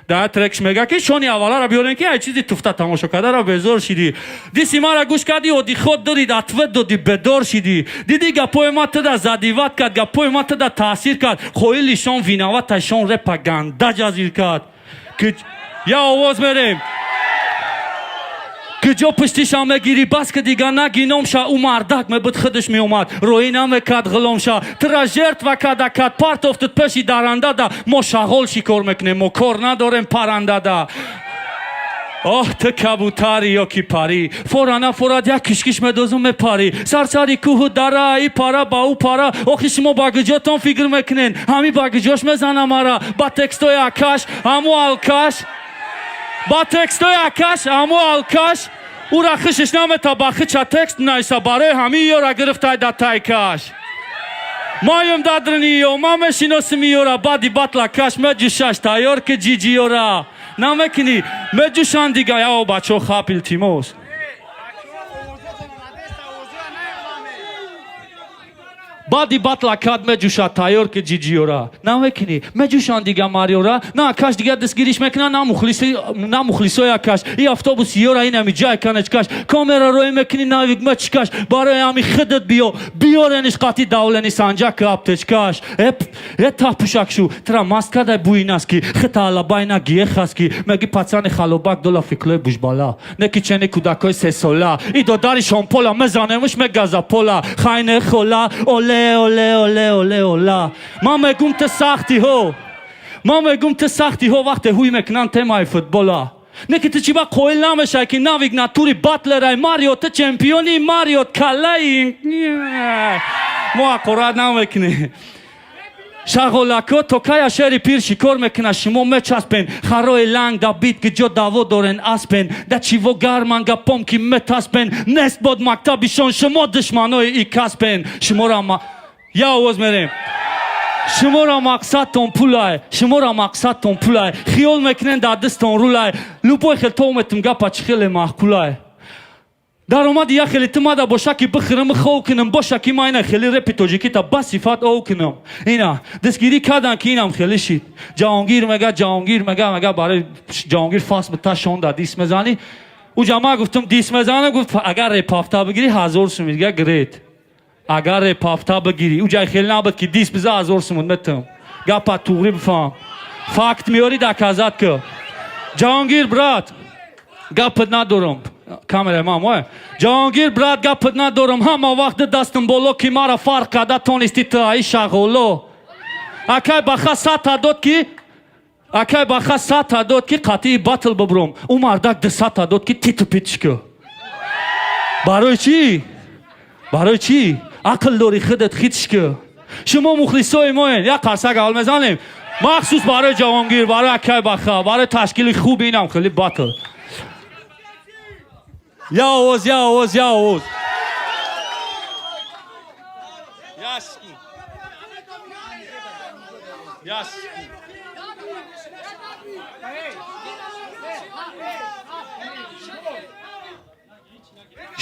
ده ترکش میگه که شونی اولا را بیارن که ای چیزی تفته تماشا کردن را بزار شدی دیسی ما را گوش کردی و دی خود دارید اتوت دادی بدار شدی دیدی گپوی ما تدا زدیوت کرد گپوی ما تدا تاثیر کرد خویلی شون ویناوت تشون رپگنده جزیر کرد که یا آواز میریم که جا پشتیش هم گیری بس که دیگه نگینم شا او مردک مبود خودش می اومد روی نم کد غلام شا ترا جرت و کد کد پارت افتد پشی درنده دا ما شغل شکار میکنیم ما کار نداریم پرنده دا آه تو کبوتری یا کی پری فورانا فوراد یک کشکش مدوزم میپری سرسری کوه داره ای پارا با او پارا آخی شما باگجاتون فکر میکنین همی باگجاش میزنم مرا با تکستوی اکش همو الکش با تکستوی اکش همو الکش او را خشش نامه تا باخی چا تکست نایسا باره همی یا را گرفتای دا تایکش مایم دادرنی یا ما مشیناسمی یا را بادی بطلا کش مجوشش تایار که جی جی یا را نمکنی مجوشان دیگه یا بچه خاپیل تیموز بادی بطلا کد مجوشا تایار که جی جی یا را نمکنی مجوشان دیگه ماریو را نه کش دیگه دستگیریش میکنه نه مخلصای کش ای افتوبوس یا را این همی جای کنش کش کامera روی میکنی ناویگ مچ کش برای همی خدت بیارنش قاطی دولنی سانجاک اپتش کش تا پوشک شو ترا ماست کده بویناس کی خطا لباینا گیه خاص کی مگی پاتسان خالوباک دولا فکلای بوش بالا نکی چنی کودکای سه سالا ای دوداری شامپولا مزانمش مگازا پولا خاینه خولا اوله ما میگم تو سختی ها وقت هوی میکنن تمای فوتبالا نکی تو چی با قویل نمیشه که ناویگ ناتوری باتلرای ماریو تو چمپیونی ماریو کلای ما قرار نمیکنی شغلکو تو کیا شهری پیر شکار میکنه شما میچسبن خروی لنگ دا بیت که جو داو دارن اسبن دا چیو گرمان گپم که میتاسبن نست بود مکتبیشون شما دشمنای ای کسبن شما را یا آواز میریم شما را مقصد تون پولای خیال میکنن دا دستون رولای لوبوی خیل تو اومتم گپا چی خیلی محکولای در اومد یا خیلی تمادا باشه که بخیرم خو کنم باشه که ما اینا خیلی رپی توجیکی تا بس صفات او کنم اینا دستگیری کردن که اینم خیلی شید جهانگیر مگه برای جهانگیر فاس به تاشون دا دیس مزانی او جمعه گفتم دیس مزانم گفت اگر رپ هفته بگیری 1000 سوم میگه گریت اگر رپ هفته بگیری او جای خیلی نبود که دیس بزا 1000 سوم متم گپا توری بفهم فاکت میاری دا کازات که جهانگیر برات گپت ندارم کامرا مام جهانگیر برات گپت ندارم همه وقت دستم بالا که مرا فرق کرده تونستی تو ای شغلو اکی بخوا سات داد که قطعی باتل ببرم او مردک ده سات داد که تیتو پیچ که برای چی عقل داری خودت خیچ که شما مخلصای ما یا قرصک حال میزنیم مخصوص برای جهانگیر، برای اکای بخا، برای تشکیل خوب اینم خیلی باتل. یا آواز یا آواز یا آواز.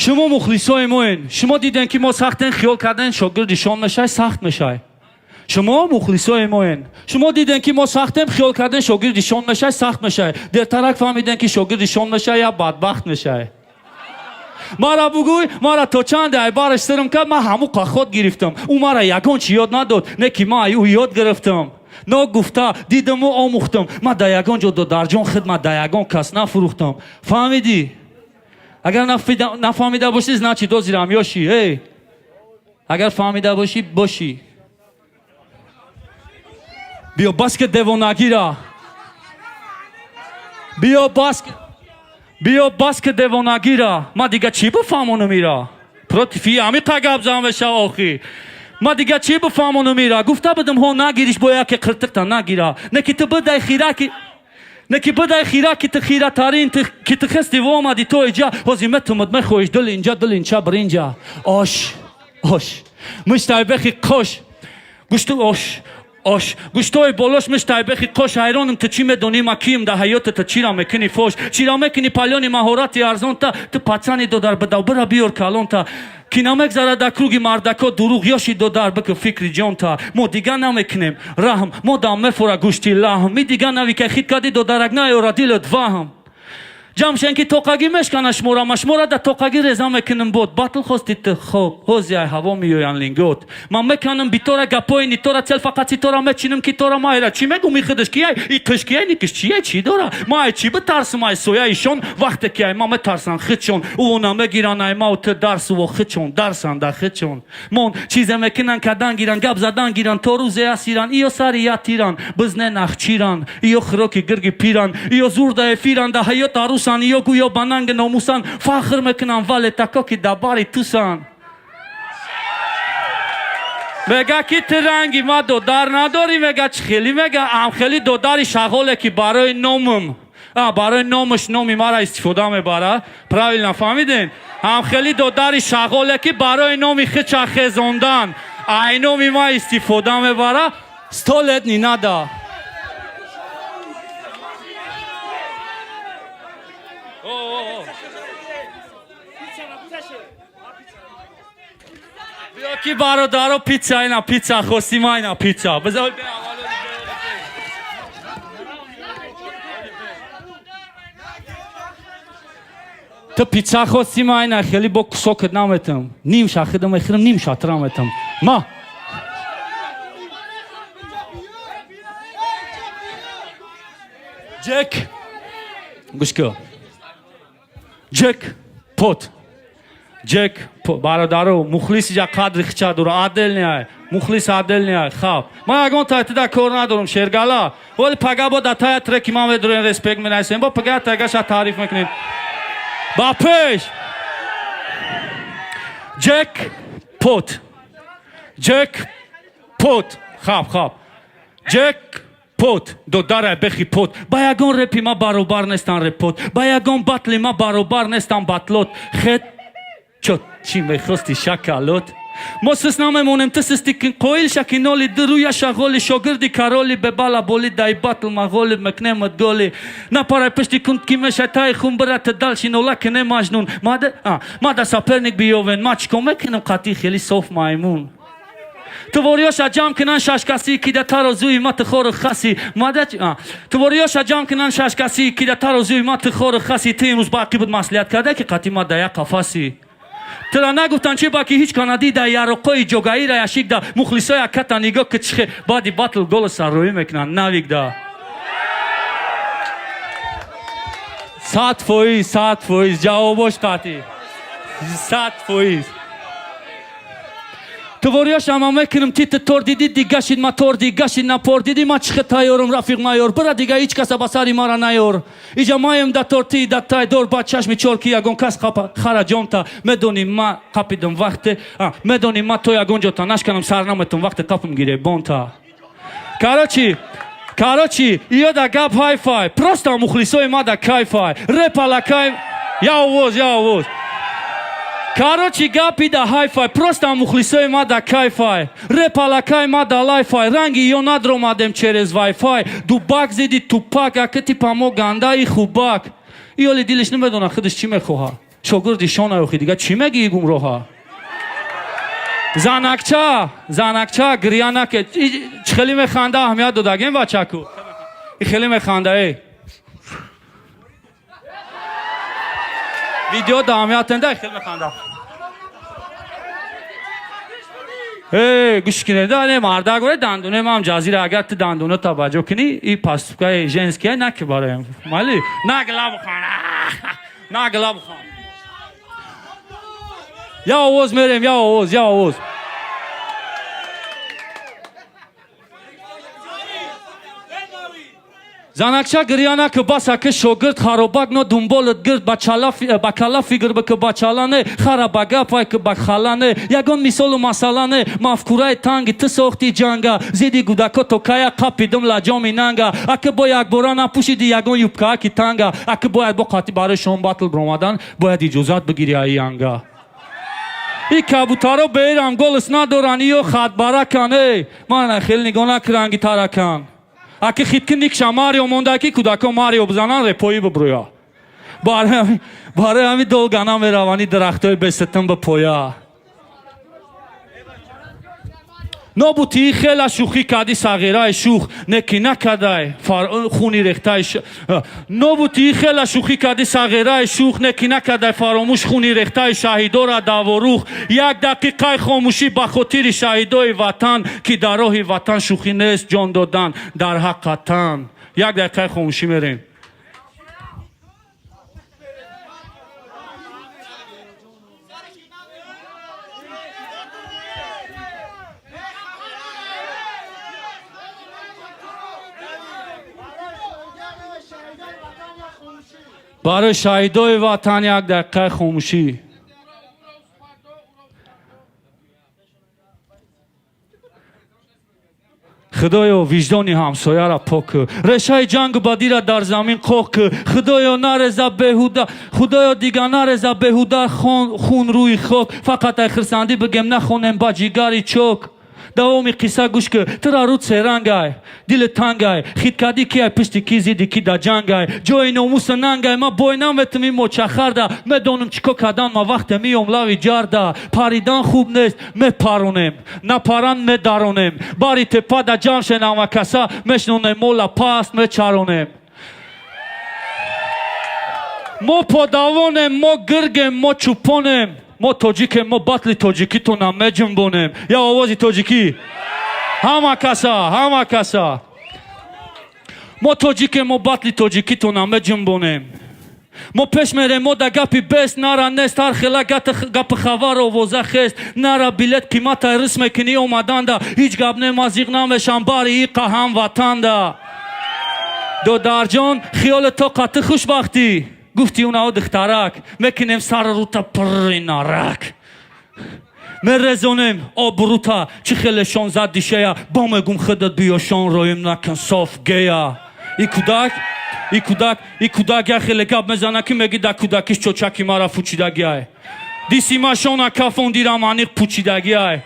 شما مخلصای ما شما دیدن که ما سختن خیال کردن شاگردشان نشه سخت نشه. شما مخلصای ما شما دیدن که ما سختم خیال کردن شاگردشان نشه سخت نشه. در طرف فهمیدن که شاگردشان نشه یا بدبخت نشه. مرا بگوی مرا تو چند ای بارش سرم کرد من همو خود گرفتم. او مرا یگان چی یاد نداد نه که من او یاد گرفتم. نه گفته دیدم و آموختم. من در یگان جا در جان خدمت در یگان کس نفروختم. فهمیدی؟ اگر نفهمیده باشی значит دزدیدم یاشی. هی اگر فهمیده باشی باشی. بیا بس که دیوانگیرا. بیا بس که دیوانگیرا. ما دیگه چی بفهمونم میرا. پروتفی همی قگب زنوشه آخی. ما دیگه چی بفهمونم میرا. گفته بدم ها نگیریش باید که قرتکتا نگیرا. نه که تو بدای خیره که نکی بدای خیره که تو خیره تارین که تو خستی و آمدی تو اینجا حزیمت اومد میخویش دل اینجا دل اینجا بر اینجا آش مشتای بخی قش گوشتو آش گوشتوی بالاش مشتای بخی قش حیرانم تو چی میدونی ما کیم در حیات تو چی را میکنی فوش چی را میکنی پالیانی مهارتی ارزان تا تو پچانی دو در بدو برا بیار کالون تا کی نمیگذاره در کروگی مردکا دروغ یاشی دو در بکن فکری جان تا ما دیگه نمیکنیم رحم ما دام مفورا گوشتی لحم می دیگه نوی که خید کدی دو درک نیورا دیلت وهم جمشن که توقعی مشکنه شمورا در توقعی رزا میکنم بود باطل خواستی تو خوب حوزی هوا میویان لینگوت من میکنم بی تو را گپوی نی تو را چل فقط سی تو را میچینم که تو را مایره چی میگو میخدش کیه ای کشکیه نیکش چیه چی داره ما چی بترسم ای سویا ایشون وقتی که ما میترسن خدشون او نمیگیرن ای ما تو درس و خدشون درسن در خدشون من چیز میکنن کدن گیرن گپ زدن گیرن تو روز اسیرن ایو سریات تیران بزنه نخچیرن ایو خروکی گرگی پیرن ایو زور ده فیرن ده حیات عروس یا گویا بنانگ ناموسان فخر میکنن ولی تکا که دباری توسان میگه که ترنگی ما دودار نداری میگه چه خیلی میگه هم خیلی دوداری شغاله که برای نامم برای نامش نامی ما را استفاده میبره پراویل نفهمیدین هم خیلی دوداری شغاله که برای نامی خچه خزاندن ای نامی ما استفاده میبره ستولت نی نده بیا کی برادرو پیتزا اینا پیتزا خوستیم اینا پیتزا بذار تو پیتزا خوستیم اینا خیلی با سوکت نامتم نیم شاخدم اخرم نیم شاترامتم ما جک گوش کن جک پوت جک برادرو مخلص جا قدر خچه داره عادل نیه مخلص عادل نیه خواب ما اگه تایت دا کار ندارم شیرگالا ولی پگه با دتای ترکی ما میدونین ریسپیکت می‌نیسیم با پگه تگه شا تعریف میکنید با پیش جک پوت خواب جک پوت دو داره بخی پوت با یگان رپی ما برابر نستان رپوت با یگان بطلی ما برابر نستان بطلوت خد چو چی میخواستی شکلوت ما سس نمیمونیم تو سستی کن قویل شکینالی دروی شغالی شاگردی کرالی به بالا بولی دای بطل مغالی مکنمت گالی نپاره پشتی کند کی میشه تای خون برات دلشی نولک نه مجنون ما دا سپرنیک بیوین ما چکو میکنم قطعی خیلی صوف مایمون تو واریاش جمع کنن شش کسی که در ترازوی ما تخور خسی تو واریاش جمع کنن شش کسی که در ترازوی ما تخور خسی تی امروز باقی بود مسئولیت کرده که قطعی ما در یک قفسی ترا نگفتن چی باقی هیچ کانادی در یارقای جوگایی را یشیک در مخلصای کتا نگاه که چخه بادی بطل گل سر روی میکنن نویگ در 100% جوابش قطعی 100% تو واریاش اما میکنم تیت تور دیدی دیگه شید ما تور دیگه شید نپور دیدی ما چخه تایورم رفیق مایور برا دیگه هیچ کس بساری ما را نیور ایجا مایم دا تورتی دا تای دور با چشم چورکی یگون کس خرا جانتا میدونیم ما قپیدم وقت میدونیم ما تو یگون جاتا نشکنم سرنامتون وقت قپم گیره بانتا کارا چی Короче, ее да гап хай-фай. Просто мухлисой ма да кайфай. Рэп алакай. Я увоз. Короче, гапи да хай-фай. Просто мухлисой ма да кайфай. Рэп алакай ма да лайфай. Ранги ее надромадем через Wi-Fi. Дубак зиди тупак, а ти помог ганда и хубак. Ее ли дилиш не медона, хидиш чи мехоха. Шогурди шона охи дига чи меги игум роха. زانکچا گریانک خیلی میخنده همیاد دو داگیم بچه‌کو خیلی میخنده ای ویدیو دامیات تنده خیلی میخنده ای گوش کنید نه مردا گوره دندونه ما هم جزیره اگر تو دندونه توجه کنی این پاسپکای جنسکی نک برای مالی نگلا بخوان نگلا بخوان یا آواز میریم یا آواز زانکچا گریانه که بسا که شوگرد خرابک نو دنبالت گرد بکلا فیگر بکه بچالانه خرابگا پای که بخالانه یگون مثال و مسالانه مفکورای تنگی تو ساختی جنگا زیدی گودکا تو کایا قپیدم لجامی ننگا اکه با یک بوران پوشیدی یگون یوبکا کی تنگا اکه باید با قاطی برای شما باتل برامدن باید اجازت بگیری ای انگا ای کبوتارو بیرم گلس ندارن و خط برکنه من خیلی نگاه نکرنگی ترکن اگه خیلی نیکشم ماریو مونده که کودکا ماریو بزنن رپایی ببرویا برای همی دلگانه می روانی درختای بستم به پویا نبوتی خیلی شوخی کردی صغیره شوخ نکی نکدای خونی ریختای نبوتی خیلی شوخی کردی صغیره شوخ نکی نکدای فراموش خونی ریختای شهیدا را داوروخ یک دقیقه خاموشی به خاطر شهیدای وطن که در راه وطن شوخی نیست جان دادن در حقیقتن یک دقیقه خاموشی میریم برای شهیدای وطن یک دقیقه خاموشی خدایا وجدانی همسایه را پاک رشای جنگ بدی را در زمین قاک خدایا نرزه بهوده خدایا دیگه نرزه بهوده خون روی خاک فقط ای خرسندی بگم نخونم با جیگری چوک دوامی قصه گوش که ترا رود سرنگای دل تنگای خید کردی که ای پشتی کی زیدی کی دا جنگای جای ناموس ننگای ما بوینم وتمی مچخرده میدونم چیکو کردن ما وقت میام لاوی جارده پریدن خوب نیست میپرونم نپرن میدارونم باری تپا دا جان شنم و کسا میشنونم مولا پاست میچرونم ما پادوانم ما گرگم ما چوپانم ما تاجیکم ما بطل تاجیکی تو نمه جنبونم یا آوازی تاجیکی همه کسا ما تاجیکم ما بطل تاجیکی تو نمه جنبونم ما پیش میرم ما دا گپی بست نارا نست هر خیلی گپ خبر آوازه خست نارا بیلت قیمت رسم کنی اومدن دا هیچ گپ نمازیق نمشم باری ایقا هم وطن دا دو درجان خیال تا قطع خوشبختی گفتی اونها دخترک میکنیم سر روتا پری نارک میرزونیم آب روتا چی خیلی شان زد دیشه با میگم خودت بیا شان رایم نکن صاف گیا ای کودک یا خیلی گب میزنه که میگی در کودکیش چوچکی مرا فوچیدگیه دیسی ما شانا کفون دیرم انیق پوچیدگیه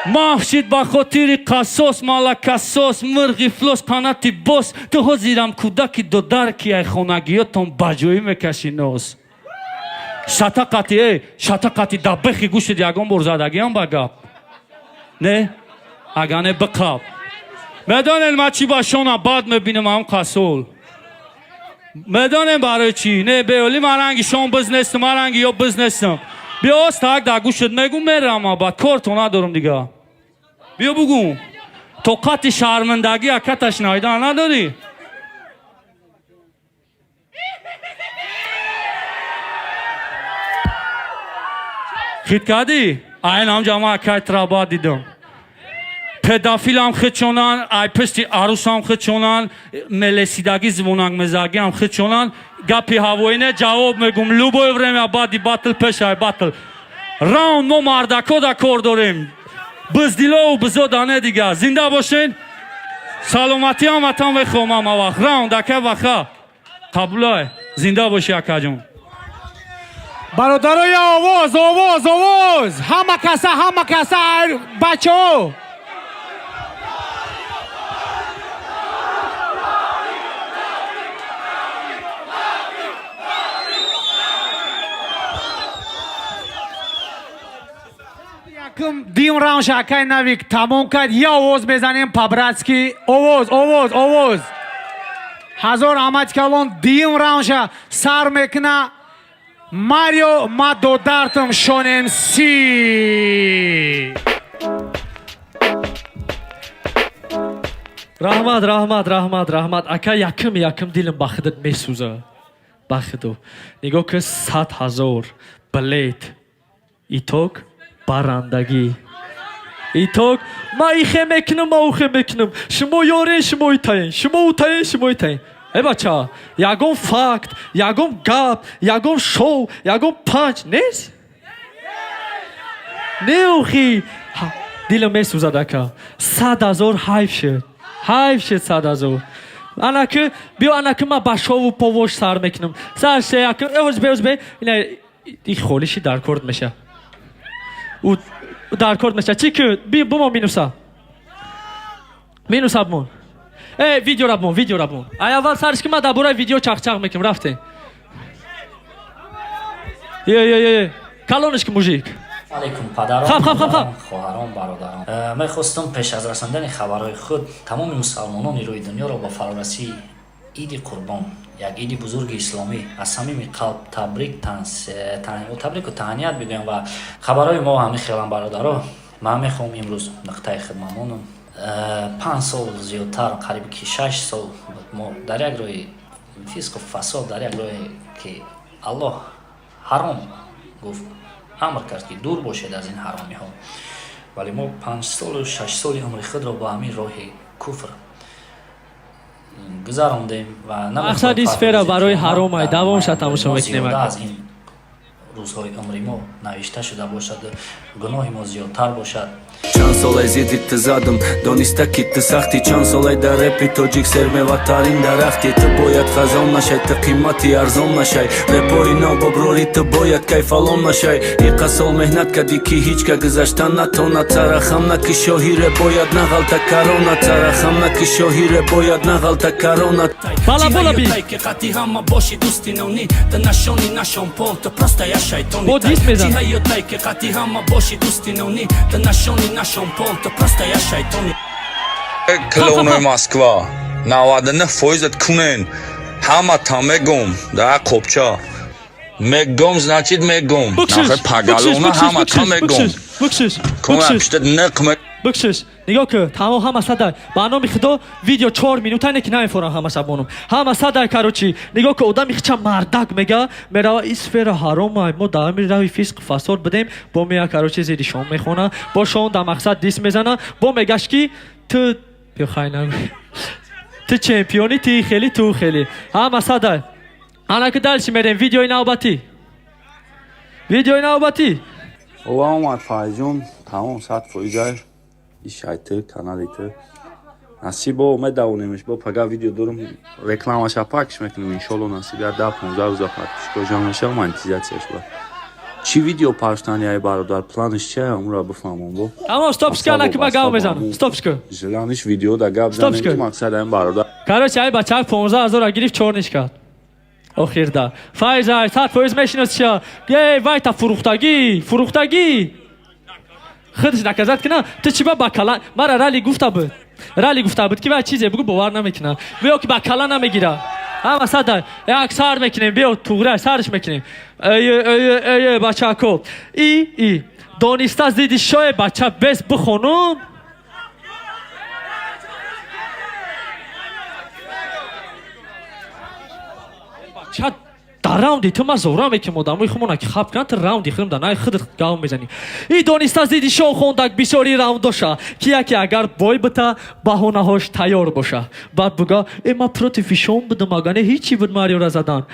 محشید با خاطر قصاص مالا قصاص مرغی فلوس قناتی بوس تو ها زیرم کودکی دو درکی ای خونگیاتون بجویی میکشی نوز شتاقتی دبخی گوشت یگان برزدگی هم بگب نه اگانه بقب میدانیم ما چی با شونا بعد میبینیم هم قصول میدانیم برای چی نه بیولی مرنگی شون بزنستم مرنگی یا بزنستم بیا استاک در گوشت میگم میرم اما بعد کارتو ندارم دیگه بیا بگو طاقت شرمندگی اکتش نایدن نداری خید کردی؟ این هم جمعه اکت را با دیدم پدافیل هم خدشونن ای پشتی عروس هم خدشونن ملسیدگی زبوننگ مزاگی هم خدشونن گپی هوایینه جواب میگم لوبوی ورم یا بعدی باتل پشه باتل راوند ما مردکا دا کار داریم بزدیلا و بزادانه دیگه زنده باشین саломатӣ оматон бихомам авах раунд ака ваха қабулай зинда боши акаҷон бародарои овоз овоз овоз ҳама каса бачаҳо дим раунд акай навик тамом кард я овоз мезанем по-братски овоз овоз овоз ҳазор амати калон дим раундша сар мекуна марио мадодартм шонемси раҳмат ака яким дилам ба худат месӯза ба худу нигоҳ ки 100 000 билет иток барандагӣ иток ман ихе мекунам ман ухе мекунам шумо ёрен шумо итаен шумо утаен шумо итаен бача ягон факт ягон гап ягон шоу ягон панч нест не ухи дилам месӯзад ака 100 000 ҳайф шуд 100 000 анаки биё анаки ман ба шову повош сар мекунам сарше яки озбе ин холиши даркорд меша даркорд меша чӣ ки бумон минуса бумон видеора бумон ай аввал сарш ки ман дар бораи видео чахчах мекунам рафтем калониш ки мужик алейкум падарон хоҳарон бародарон мехостам пеш аз расондани хабарҳои худ тамоми мусалмонони рӯи дунёро ба фарорасии иди қурбон як иди бузурги исломӣ аз самими қалб табрику таҳният бигӯям ва хабарҳои мо ҳам мехелам бародаро ман мехоҳам имрӯз нуқтаи хидматмонам 5 сол зиёдтар қариби ки 6 сол мо дар як роҳи фисқу фасод дар як роҳе ки аллоҳ ҳаром гуфт амр кард ки дур бошед аз ин ҳаромиҳо вале мо 5 солу 6 соли умри худро ба ҳамин роҳи куфр гузарондем ва мақсади сфера барои ҳаромай давомша тамошо мекунем аз ин рӯзҳои умри мо навишта шуда бошад гуноҳи мо зиёдтар бошад чанд солай зиддитти задум дониста китти сахти чанд солай дар репи тоҷик сермеватарин дарахти ту бояд хазон нашай ту қимати арзон нашай репои нобоброри ту бояд кайфалон нашай иқа сол меҳнат кади ки ҳичка гузаштан натонад царахамна ки шоҳире бояд нағалта каронад царахамна ки шоҳире бояд нағалта каронад балаболаби қати ҳама боши дӯсти нони ту нашони нашон пол ту просто я шайтони бо дист мезан ҳаётай ки қати ҳама боши дӯсти нони ту нашони нашон пол ту просто я шайтони клоунои москва 99% кунен ҳамата мегум дар қопча мегум значит мегум нахе пагалона ҳамата мегум кунапштад нақ бикшиш нигоҳ ки тамом ҳама садай ба номи худо видео 4 минута не ки намефорам ҳама сабонам ҳама садай карочи нигоҳ ки одами хича мардак мега мерава ин сфера ҳаромай мо дар ҳамин раҳи фисқ фасод будем бо мея карочи зиди шон мехона бо шон дар мақсад дист мезана бо мегаш ки ту ту чемпиони ти хели ту хели ҳама садай ана ки дальше мерем видеои навбатӣ ова омад файҷон тамом 100% ишайты каналите насибо медавонемш бо пага видео дорум рекламаша пакш мекунем иншолло насиб я 10-15 рӯза пакшкожа меша монетизатсияш ба чӣ видео пахштани ай бародар планиш чия умра бифаҳмам бо тамом стопшка ана ки ма гап мезанам стопшка желаниш видео да гап занем ки мақсад ай бародар короче ай бачак 15 000 гирифт чорниш кард охирда файзай 100% мешиносиша вайта фурухтагӣ худш наказад ки на ту чи ба кала мара рали гуфта буд ки ва чизе бугу бовар намекунам биё ки ба кала намегира ҳама садай як сар мекунем биё туғра сарш мекунем бачако дониста зиди шое бача бес бихонум бача дар раунди ту ма зора мекунем одамои хумона ки хаб кунанд ту раунди худам дар наи худат гав мезанӣ и дониста зиди шо хондак бисёри раундоша ки яке агар бой бита баҳонаҳош тайёр боша баъд буга ма против шон будам агане ҳичи буд мариора задан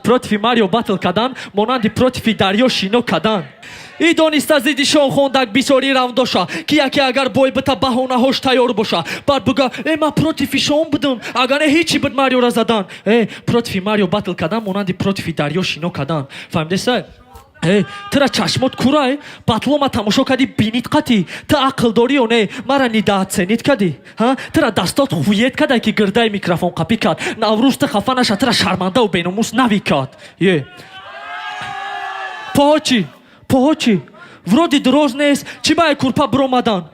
против марио батл кадан монанди против дарё шино кадан И дониста зиди шон хондак бисори равндоша ки яке агар бой бита баҳонаҳош тайёр боша баъд буга ма против шон будам агар не ҳичи бид мариёра задан против мариё батл кадан монанди против дарё шино кадан фаҳмидеса тира чашмот курай батлома тамошо кади бинит қати та ақл дорӣ ё не мара нидаатсенит кади тира дастот хует кадай ки гирдаи микрофон қапӣ кад наврӯз ти хафа наша тира шармандаву беномус навӣ кад поҳо чӣ вроди дуроз нест чӣ баи курпа биромадан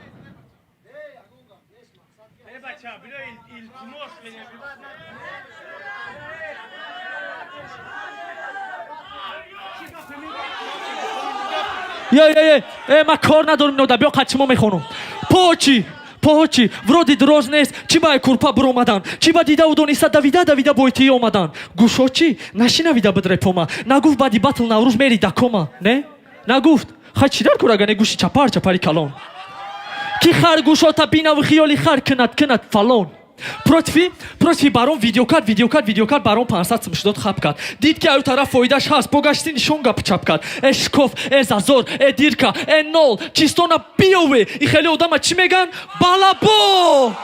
ман кор надорим нода биё қатчимо мехонам поҳо чӣ вроди дуроз нест чӣ баи курпа биромадан чӣ ба дидаву дониста давида бойтӣ омадан гӯшо чӣ нашинавида бидрепома нагуфт баъди батл наврӯз мери дакома не нагуфт хай чӣ дар курагане гӯши чапари калон ки харгӯшота бинаву хиёли хар кинад фалон против барон видеокард барон 500 сум шудод хаб кард дид ки аю тараф фоидаш ҳаст погашти нишон гап чап кард шкоф зазор дирка нол чистона биёве и хеле одама чӣ меган балабо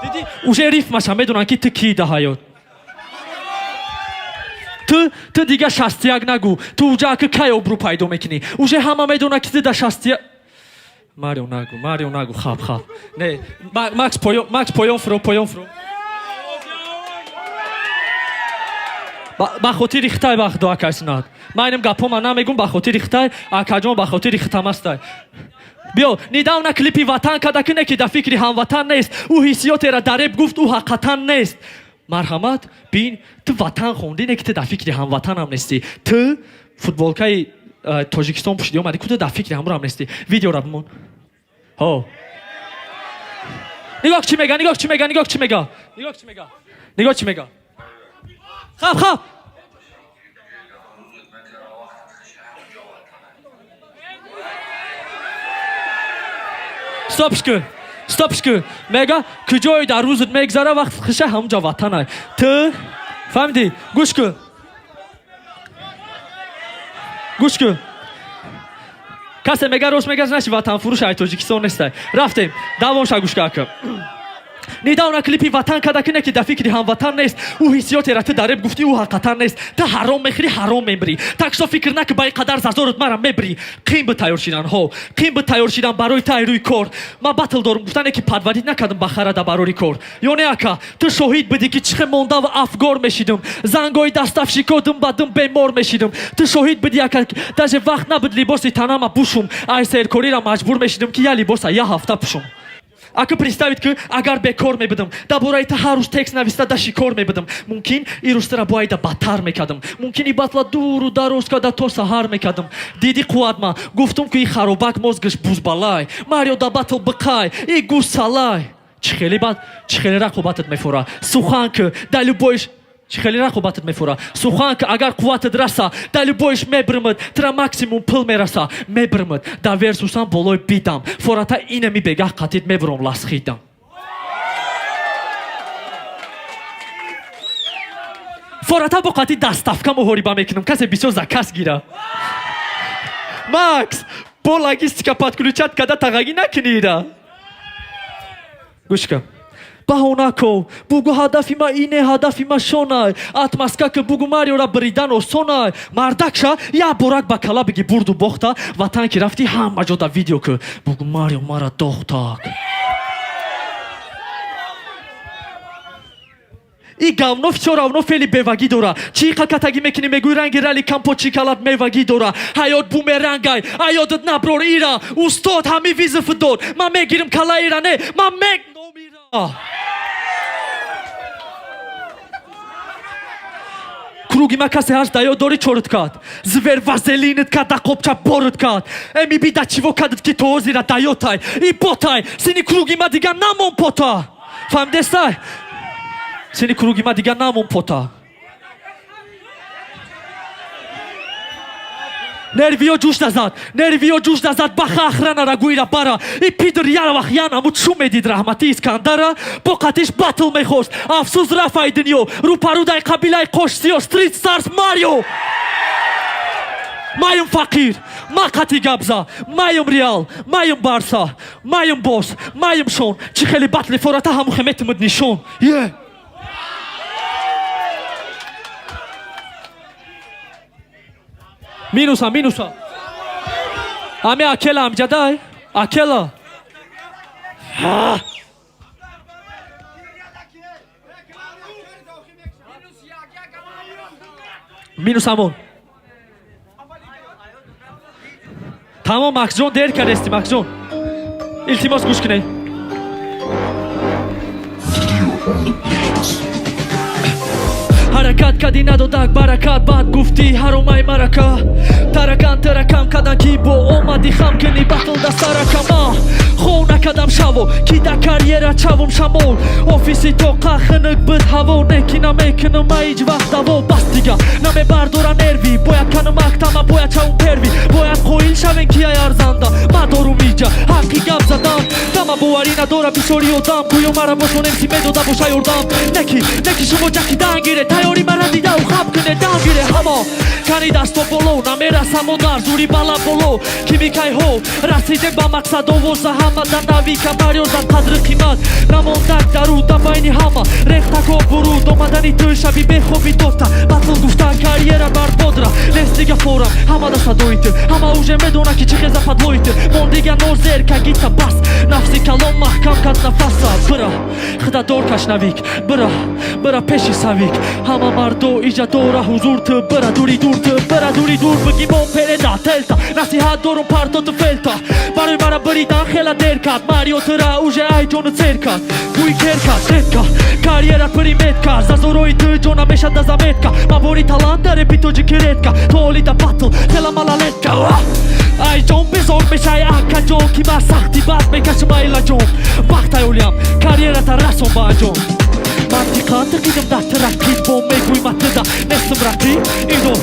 диди уже рифмаша медонан ки ту кии да ҳаёт ту дига 61 нагӯ ту уҷааки кай обрӯ пайдо мекунӣ уже ҳама медонад ки ту да 61 Марио нагу, хаб. Не, Макс поён фро. Ба хотири Хитай вақт дуа кайснад. Ман инам гапома намегум ба хотири Хитай, акаҷон ба хотири Хитамастай. Биё, недавна клипи ватан кадаки не ки да фикри ҳамватан нест. Ӯ ҳиссиётера дареб гуфт, ӯ ҳақиқатан нест. Марҳамат, бин, ту ватан хонди не ки ту да фикри ҳамватанам нести. Ту футболкаи Тоҷикистон пушиди омади куда да фикри ҳамурам нести. Видеора бимон. Нигоҳ чӣ мега. Хаб. Стопшку. Мега куҷое дар рӯзат мегзара вақт хиша ҳамҷа ватанай. Ту фаҳмидӣ? Гӯш кун. Касе мега рост мега значи ватанфурӯш ай Тоҷикистон нестай. Рафтем. Давомша гӯш кард. Недавна клипи ватан кадаки не ки да фикри ҳамватан нест. Ӯ ҳиссиётера ту дареб гуфтӣ, ӯ ҳақиқатан нест. Ту ҳаром мехӯрӣ, ҳаром мемирӣ. Так шо фикр наки ба ин қадар зазорат мара мебирӣ. Қим би тайёр шидан барои тай рӯи кор. Ман батл дорам гуфтане ки падвадид накардам ба харада барори кор. Ё не ака, ту шоҳид будӣ ки чихе мондаву афгор мешидам. Зангои дастафшико дум ба дум бемор мешидам. Ту шоҳид будӣ ака, даже вақт набуд либоси танама пушум. Ай серкорира маҷбур мешидам ки я либоса я ҳафта пушум. Ака представит ки агар бекор мебудам, да бораи та ҳар рӯз текст нависта да шикор мебудам, мумкин ирӯзтара бояда бадтар мекардам. Мумкин и батла дуру дароз када то саҳар мекардам. Диди қувватма, гуфтум ки и харобак мозгаш бузбалай. Марио да батл бықай, и гусалай. Чӣ хеле рақобатат мефора. Сухан ки да любоиш чӣ хеле рақобатат мефора. Сухан ки агар қувватат раса, да любоиш мебиримад, тира максимум пул мераса, мебиримад. Да версусам болои бидам. Фората инами бегаҳ қатид мебурам ласхидам. Фората бо қатид дастафка муҳориба мекунам. Касе бисёр закас гира. Макс, бо логистика подключат када тағагӣ накунира. Гӯш кун. Баҳона ко, бугу ҳадафи ма ине, ҳадафи ма шонай. Атмаска ки бугу мариёра биридан осонай. Мардакша, я борак ба кала биги бурду бохта, ватан ки рафти ҳама ҷода видео ки бугу марио мара дохтак. И гавно всё равно фели бевагӣ дора. Чӣ қакатагӣ мекунӣ мегӯй ранги рали компот шоколад мевагӣ дора. Ҳаёт бумерангай, ҳаётат наброр ира. Устод ҳами визиф дод. Ман мегирам кала ира не, ман номира. Круги ма касе ҳаст даё дори чорат кад. Звер вазелинит кад да қопча борат кад. Эми бида чиво кадат ки то озира даётай. И потай, сини круги ма дига намон пота. Фаҳмидестай? Сини круги ма дига намон пота. Нервиё ҷӯш дазад, баха охранара гӯйра бара. И пидр яравах янамуд шу медид раҳмати Искандара. Бо қатиш батл мехост. Афсӯс рафаи дунё. Рӯпарӯдай қабилаи қошсиё, Street Stars Mario. маем фақир, ма қати габза, маем реал, маем барса, маем бос, маем шон. Чи хели батли фората ҳаму хеметимуд нишон. Минуса, минуса. Ами акела амҷадай? Акела. Минус ҳамон. Тамом Максҷон дер кардести Максҷон. Илтимос гӯш кунед. ҳаракат кади надодак баракат баъд гуфтӣ ҳаромай марака таракан таракам кадан ки бо омади хам кини батл да саракама хо накадам шаво ки да карьера чавум шамол офиси тоқа хинук бид ҳаво неки намекунам ҳеҷ вақт даво бас дига намебардора нерви бояд канам актама бояд чавум перви бояд қоил шавем ки ай арзанда мадорум иҷа ҳаққи гап задан дама боварӣ надора бисёри одам гӯё мара бошонем ки медода боша ёрдам неки шумо ҷаки дангире тайёри мара дидау хаб куне дангире ҳамо кани дасто боло намерасам одар зури бала боло кимикайҳо расидем ба мақсад овоза ҳама дар нави камарёзад қадры қимат намондак дару да байни ҳама рехтако буруд омадани ту шаби бехоби дофта батл гуфтан карьера барбодра нест дига форам ҳама да садои ту ҳама уже медона ки чӣ хеза падлои ту мон дига нозер кагита бас нафси калом маҳкам кад нафаса бира худадор кашнавик бира пеши савик ҳама мардо иҷа дора ҳузур ту бира дури дур ту бира дури дур бигӣ бо переда телта насиҳат дорум партоту фелта барои мара биридан хела дер кад мариотра уже айҷону цер кад гӯй кер кад ретка карьера примет кад зазорои ту ҷона мешад да заметка мабори талант даре питоҷики ретка толида батл тела малалетка айҷон безор мешай акаҷон ки ма сахти бад мекашим айлаҷон вақт айолиям карьерата расон ба анҷом мантиқан тақидам дар тараққиб бо мегӯй матида нестам рақиб ино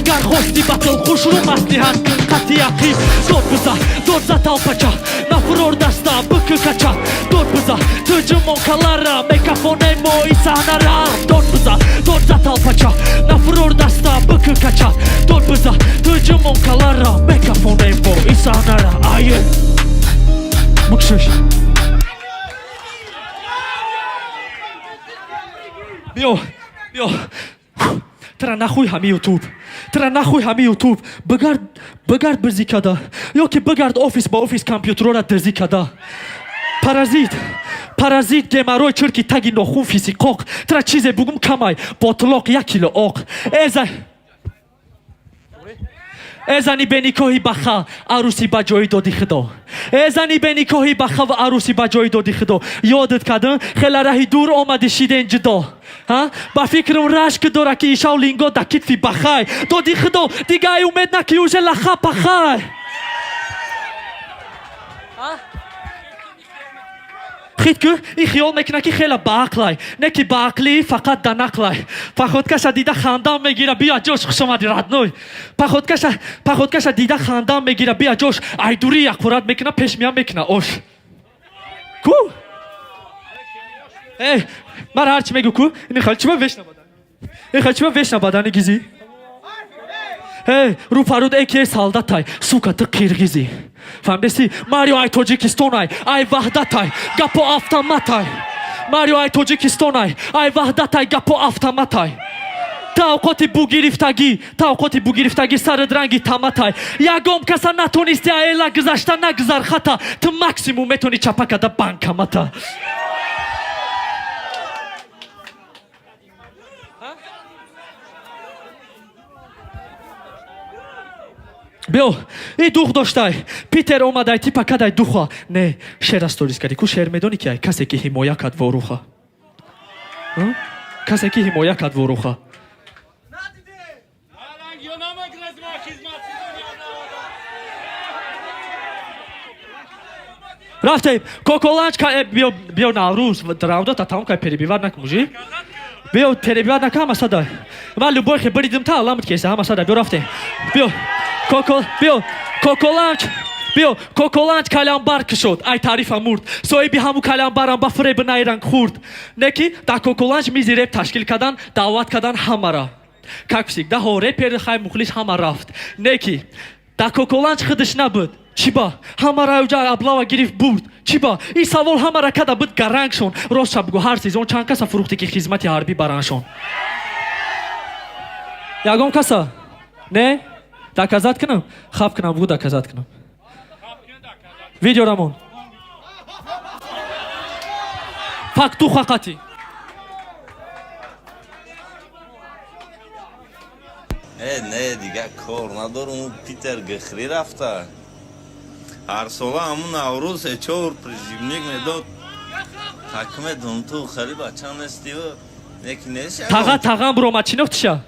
гар хости батл хушру маслиҳат қати яқиб дод биза дод за талпача нафурор даста бики кача дод биза ту ҷумон калара мекафонем мо и саҳнара дод биза дод за талпача нафурор даста бики кача дод биза ту ҷумон калара мекафонем мо и саҳнара ае букшиш биё тра нахӯй ҳами ютуб бигард бирзӣ када ё ки бигард офис ба офис компютерора дирзӣ када паразит гемарой чирки таги нохун фисиқоқ тра чизе бугум камай ботлоқ 1 кило оқ эзани беникоҳи баха аруси ба ҷои доди худо эзани беникоҳи баха ва аруси ба ҷои доди худо ёдат кадам хела раҳи дур омади шиден ҷудо ба фикрам рашк дора ки ишав линго да китфи бахай доди худо дига ай умед на ки уже лаха пахай хит ку и хиёл мекуна ки хела баақлай не ки баақлӣ фақат да нақлай паходкаша дида хандам мегира бия ҷош хушомади радной паходкаша дида хандам мегира бия ҷош айдури якурат мекуна пеш миям мекуна ош ку мара ҳарчи мегӯ ку ин халчима вешнабадани гизӣ рӯпарӯд эки солдатай сука ту қирғизӣ фаҳмдеси марио ай тоҷикистонай ай ваҳдатай гапо автоматай марио ай тоҷикистонай ай ваҳдатай гапо автоматай тавқоти бу гирифтагӣ сарид ранги таматай ягом каса натонисти аела гузашта нагузар хата ту максимум метони чапа када банкомата биё и дух доштай питер омадай типа кадай духа не шера сторис кади ку шер медони ки ай касе ки ҳимоя кад воруха касе ки ҳимоя кад воруха рафтем коколанчка биё наврӯз равдота тамом кай перебивар накун мужи биё перебивар нака ҳама садай ма любойхе биридим та аламут кеса ҳама садай биё рафтем биё коколанч калянбар кушод ай таърифа мурд соҳиби ҳаму калянбарам ба фуреб найранг хурд не ки дар коколанч мизи реп ташкил кардан даъват кардан ҳамара как всегда, ҳо репери хай мухлис ҳама рафт. Неки, да коколанч хидиш набуд. Чӣ ба? Ҳама раёҷа аблава гирифт бурд. Чӣ ба? Ин савол ҳамара када буд гарангшон. Рост шаб гӯ ҳар сезон чанд каса фурӯхте ки хизмати ҳарбӣ бараншон. Ягон каса? Не? Доказат кунам? Хаб кунам, бугу доказат кунам. Видео рамон. Факту хақати. نه دیگه کار ندارم پیتر گخری رفته هر ساله همون نوروز چهار پرژیمنیک میداد تکمه دون تو خیلی بچه نستی و یکی نیست تاغا برومد شناختشا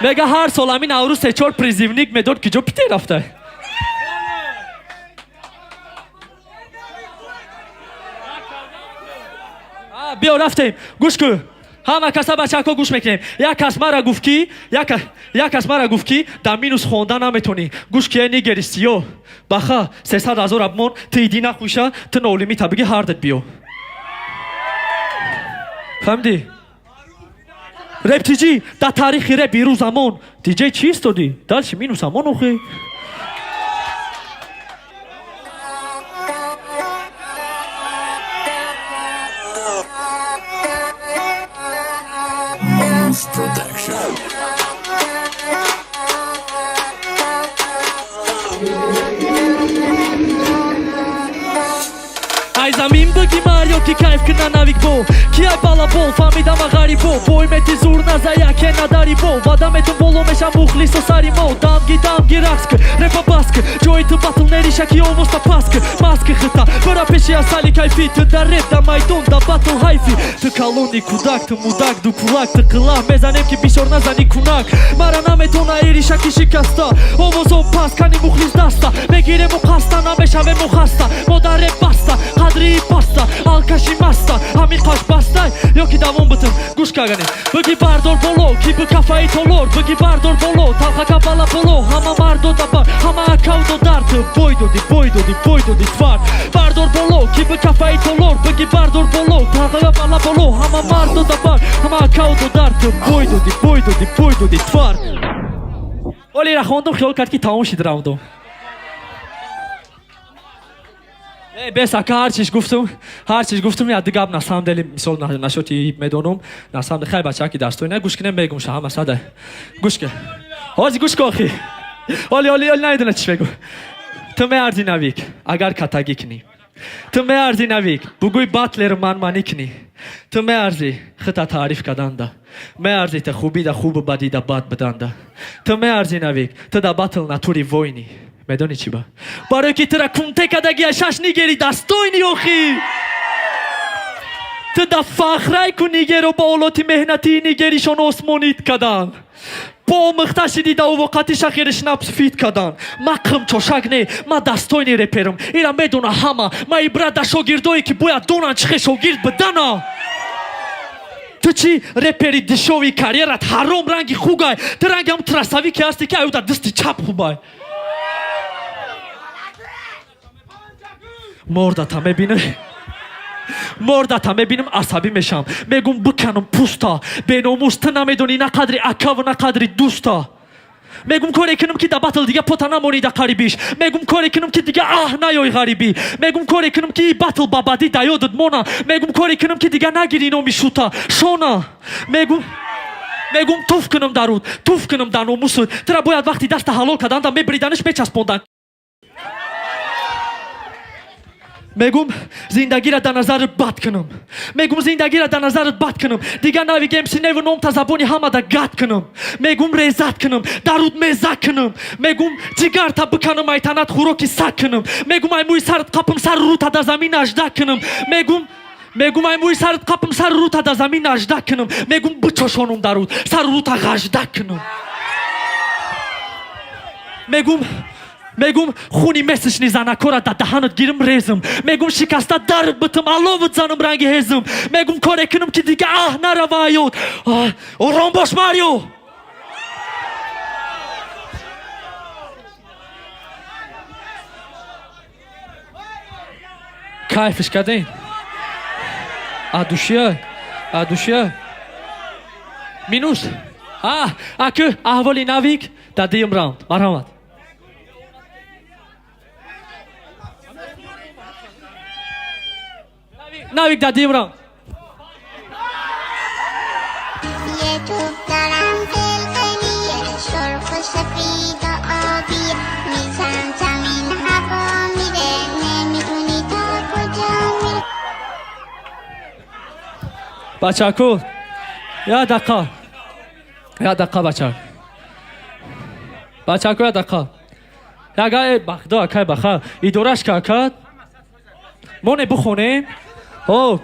مگه هر سال همین نوروز سه چهار پرژیمنیک میداد که جو پیتر رفته بیا رفتیم گوش کن همه کسا بچه ها گوش میکنیم یک کس مرا گفت که در مینوس خونده نمیتونی گوش که نیگریستی و بخا 300,000 ابمون تیدی نخوشه تو نولیمی تا بگی هردت بیو فهمدی؟ رب تیجی در تاریخی رب بیرو زمان تیجی چی استودی؟ دلش مینوس همون اوخی ای زمین بگی ماریو که کیف کنه نویک بو کی ای بالا بول فهمیدم غریب بو بویمتی زور نزه یکی نداری بو وادمتون بولو میشم مخلیص و سری مو دامگی رقص که رپا باس که جوی تو بطل نریشه که اومستا پاس که ماسک خطا برا پیشی از سالی کیفی تو در رپ در مایدون در بطل حیفی تو کالونی کودک تو مودک دو کولک تو قلم بزنیم که بیشور نزنی کنک مرا نمیتونه ایریشه که شکستا اوموزو پاس کنی مخلیص دستا بگیرم و قستا نمیشوه مخستا ما در رپ بستا قدری پاستا алкаши маста ҳамин қош бастай ёки давом битим гӯш кагане биги бардор боло ки би кафаи толор биги бардор боло талхака бала боло ҳама мардо дабар ҳама акавдо дард бой доди твар бардор боло ки би кафаи толор биги бардор боло талхака бала боло ҳама мардо дабар ҳама акавдо дард бой доди твар олира хондум хиёл кард ки тамом шид равдум بس هر چیز گفتم یا دیگه اب نسام دلی مثال نشوتی میدونم نسام خیلی بچه که دستوی نه گوش کنم بگم شما مساده گوش کن آزی گوش کن خی اولی نیدونه چی بگو تو میارزی نویک اگر کتاگی کنی تو میارزی نویک بگوی باتلر من کنی تو میارزی خطا تعریف کردن ده میارزی تا خوبی ده خوب بدی ده بد بدن ده تو میارزی نویک تو ده باتل نتوری وینی میدونی چی با؟ برای که تو را کنته کدگی شش نیگری دستوینی اوخی تو دا فخرای که نیگر و با اولاتی مهنتی نیگریشون اسمونیت کدن با مختشیدی دا و وقتی شخیر شنپس فیت کدن مقم چوشک نه ما دستوینی رپرم ایرا میدونه همه ما ایبرا دا شاگردایی که باید دونن چخه شاگرد بدن تو چی رپری دشوی کاریرت حرام رنگی خوگای تو رنگ هم ترساوی که هستی که ایو دا دستی چپ خوبای مردتا میبینم عصبی میشم میگم بکنم پوستا بیناموس تو نمیدونی نه قدری اکا و نه قدری دوستا میگم کاری کنم که دا بطل دیگه پتا نمونی دا قریبیش میگم کاری کنم که دیگه نیای غریبی میگم کاری کنم که بطل بابادی دا یادت مونا میگم کاری کنم که دیگه نگیری نومی شوتا شونا میگم توف کنم در ناموسود ترا باید وقتی دست حلال کردن دا میبریدنش میچسبوندن میگم زندگی را در نظرت بد کنم دیگه نوی گیم سی نیو نوم تا زبانی همه دا گد کنم میگم ریزت کنم درود میزک کنم میگم جگر تا بکنم ایتانت خوراکی سک کنم میگم ای موی سرت قپم سر رو تا در زمین اجده کنم میگم ای موی سرت قپم سر رو تا در زمین اجده کنم میگم بچشانم درود سر رو تا غجده کنم میگم خونی مسش نیزنه کارت در دهنت گیرم ریزم میگم شکسته درت بتم علاوت زنم رنگ هزم میگم کاری کنم که دیگه نروه یاد آرام باش ماریو کیفش کردین Адушия. Минус. Акы аҳволи навик дадиюм раунд. Марҳамат. Навик дадиюм раунд. بچه‌کو یا دقیقه بچه‌کو یا دقیقه یا گای بخدا که بخا ایدورش که کد مونه بخونیم او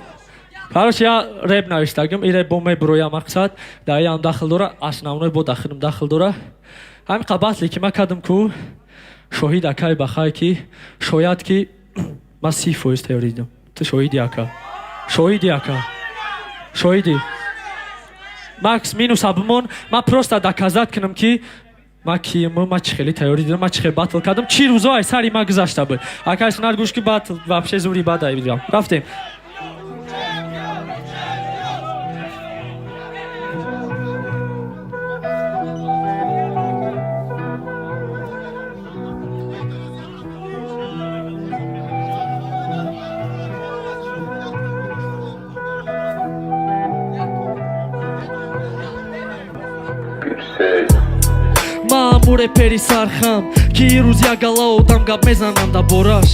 کارش یا رب نوشتگم ایره بومه برویا مقصد دایی هم داخل دوره اسنامنوی با داخلم داخل دوره همین قبطلی که ما کدم کو شاهید اکای بخای که شاید که ما 30% تئوریدم تو شاهیدی اکا شاهیدی макс минус абмон ма просто доказать кунам ки ма кием ма чӣ хеле тайёрӣ дидам ма чӣ хеле батл кардам чӣ рӯзо ай сари ма гузашта буд акайс наргӯш ки батл вообще зури бад ай бидам рафтем маъмуре пери сархам ки рӯз як гала одам гап мезанам да бораш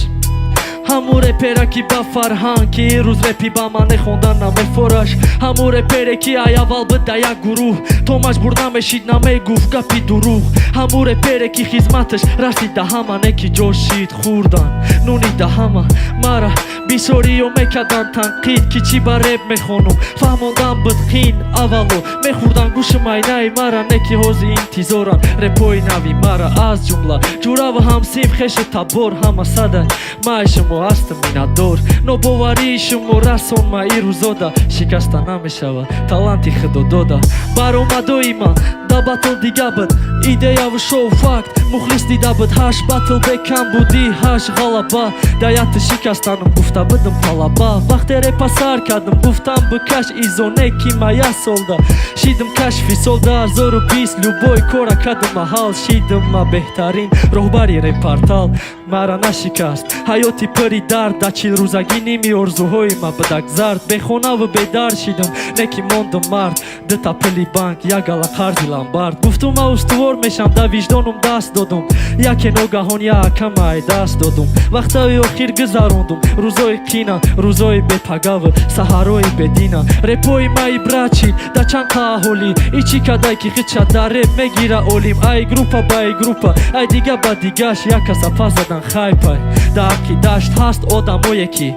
ҳамун репере ки ба фарҳанг ки рӯз репи ба ман нехондан намефораш ҳамун репере ки ай аввал буд да як гурӯҳ то маҷбур намешид намегуфт гапи дурӯғ ҳамун репере ки хизматаш расид да ҳама не ки ҷошид хӯрдан нуни да ҳама мара бисёриё мекардан танқид ки чӣ ба реп мехонум фаҳмондан буд қин аввало мехӯрдан гӯши майнаи мара не ки ҳози интизоран репои нави мара аз ҷумла ҷураву ҳамсинф хешу табор ҳама садай май шумо ҳастам минатдор нобоварии шумо расон маи рӯзода шикаста намешавад таланти худодода баромадои ман да батл дига буд идеяву шоу факт мухлис дида буд ҳашт батл бекам будӣ ҳашт ғалаба да яти шикастанам гуфта будам талаба вақте репа сар кардам гуфтам бикаш изоне ки ма як солда шидам кашфи солда 2020 любой кора кардам маҳал шидам ма беҳтарин роҳбари репортал мара нашикаст ҳаёти пури дард да чилрӯзагӣ ними орзуҳои ма будак зард бехонаву бедард шидам не ки мондам мард дута пули банк як гала қарзи ламбард гуфтум ма устувор мешам да виҷдонум даст додум яке ногаҳон якамай даст додум вақтаи охир гузарондум рӯзои қина рӯзои бепагаву саҳарои бедина репои маи брачид да чанқа аҳолӣ ичи кадай ки хича да реп мегира олим ай группа ба ай группа ай дига ба дигаш як каса пас задан хайпай да ки дашт ҳаст одамое ки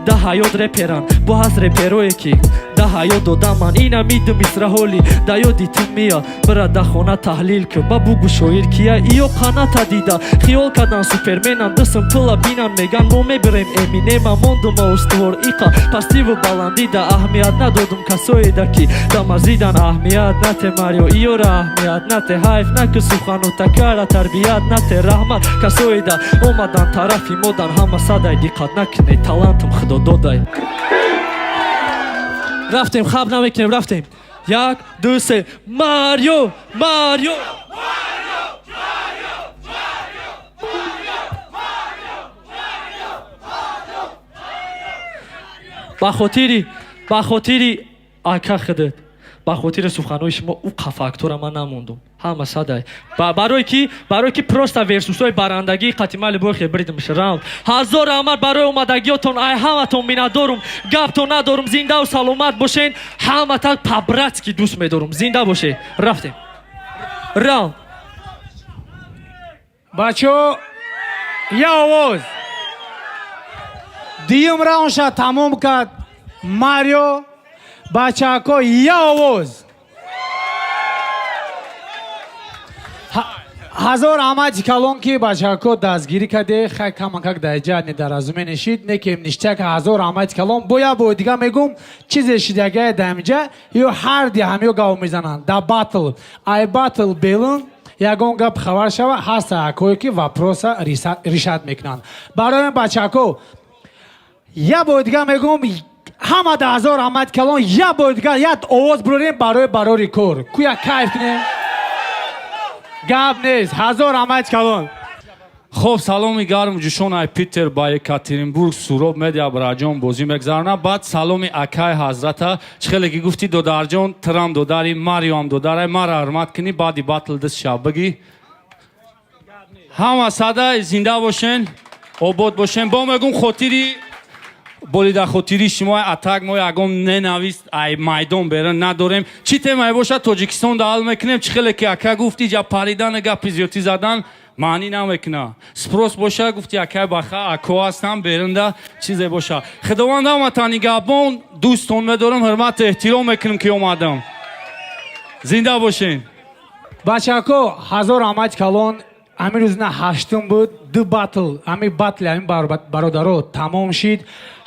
да ҳаёт реперан бо ҳаст реперое ки да ҳаёт додаман ина мидум исраҳоли да ёди ту мия бира да хона таҳлил ку ба бугу шоир кия иё қаната дида хиёл кардан суперменам дусм пула бинан меган мо мебирем эминема мондума устувор иқа пастиву баландӣ да аҳамият надодум касое да ки да мазидан аҳамият нате марио иёра аҳамият нате ҳайф наку сухану такара тарбият нате раҳмат касое да омадан тарафи модан ҳама садай диққат накунед талантам худо додай рафтем хаб намекунем рафтем 1 2 3 марио марио ба хотири ака худат ба хотири суханои шумо у қафактора ман намондум ҳама садай барои ки просто версусҳои барандагии қатимали бохе бридмш раунд ҳазор раҳмат барои омадагиётон ай ҳаматон минатдорум гаптон надорум зиндаву саломат бошен ҳаматон по-братски дӯст медорум зинда бошед рафтем раунд бачо я овоз дуюм раундша тамом кард марио бачаҳако я овоз ҳазор аҳмади калон ки бачаҳако дастгирӣ карде хай камакак даҷа недаразуме нешид некем ништяка ҳазор аҳмади калон боя бо дига мегум чизе шидагае дамиҷа ё ҳарди ҳамё гав мезананд да батл ай батл белун ягон гап хабар шава ҳаста ҳакое ки вопроса решат мекунанд барои бачаҳако я бо дига мегум ҳама да ҳазор омад калон я боидгар як овоз бурорем барори кор куя кайф кунем гап нест ҳазор омад калон خب سلامی گرم جوشون ای پیتر با یکاترینبورگ سوراب مدیا براجان بازی مگذارنا بعد سلامی اکای حضرت چخیلی که گفتی دودار جان ترام دوداری ماریام دوداره مرا حرمت کنی بعدی باطل دست شب بگی همه ساده زنده باشین آباد باشین با مگم خاطری بولیده خاطری شما اتاق ما یکم ننویست ای میدان برن نداریم چی تیمه باشه تاجیکستان دال میکنیم چخیلی که اکا گفتی جا پاریدن گپی زیادی زدن معنی نمیکنه سپروس باشه گفتی اکای بخا اکو هستم برنده چیزی باشه خداوند هم تانی گابون دوستون میدارم حرمت احترام میکنم که اومدم زنده باشین бачаҳако ҳазор омад калон ҳамин рӯзина ҳаштум буд ду батл ҳамин батли ҳамин бародаро тамом шид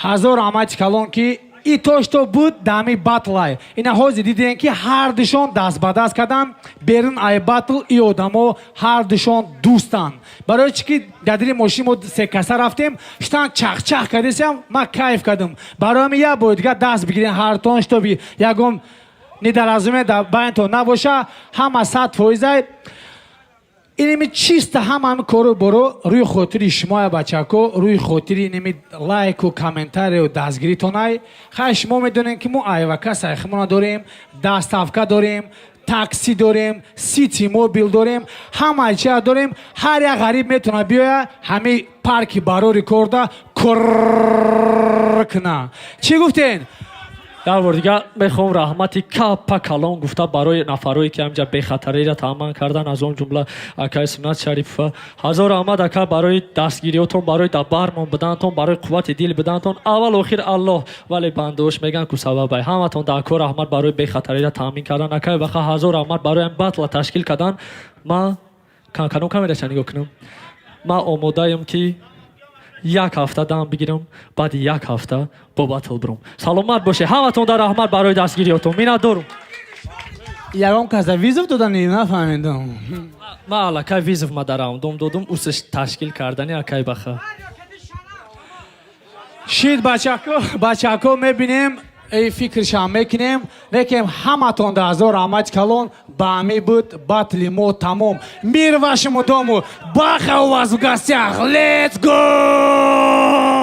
ҳазор омад калон ки и то что буд да ҳамин батлай ина ҳозир дидем ки ҳар душон даст ба даст кадан берун ай батл и одамо ҳар душон дӯстанд барои чӣ ки дадири мошин мо се каса рафтем штан чахчах кардесям ман кайф кардам барои ҳамин як бор дигар даст бигирем ҳартон штоби ягон недоразумие дар байнтон набоша ҳама 100%. иними чиста ҳамаами кору боро рӯи хотири шумоя бачаҳако рӯи хотири иними лайку комментарию дастгиритонай хай шумо медонем ки мо айвака сайхимона дорем доставка дорем такси дорем сити мобил дорем ҳамаи чия дорем ҳар як ғариб метавона биёя ҳамин парки барори корда коркна чӣ гуфтен як бор дигар мехоҳам раҳмати капа калон гуфта барои нафарое ки ҳамҷа бехатариро таъмин кардан аз он ҷумла акай сунат шарифа ҳазор аҳмад ака барои дастгириётон барои дабармон бидантон барои қуввати дил бидантон аввал охир аллоҳ вале бандош меган ку сабабай ҳаматон дакор аҳмад барои бехатариро таъмин кардан акай баха ҳазор аҳмад барои ҳам батла ташкил кардан ман канканон камераша нигоҳ кунам ман омодаем ки як ҳафта дам бигирам баъди як ҳафта бо батл бурам саломат боше ҳаматон дар раҳмат барои дастгириётон миннатдорум ягон каса визов додани нафаҳмидам ман аллакай визов мадарам дом додум усш ташкил кардани акай баха шид бачаҳако мебинем фикршам мекунем лекин ҳаматон да ҳазор раҳмат калон ба ҳамин буд батли мо тамом мир вашему дому баха у вас в гостях летс го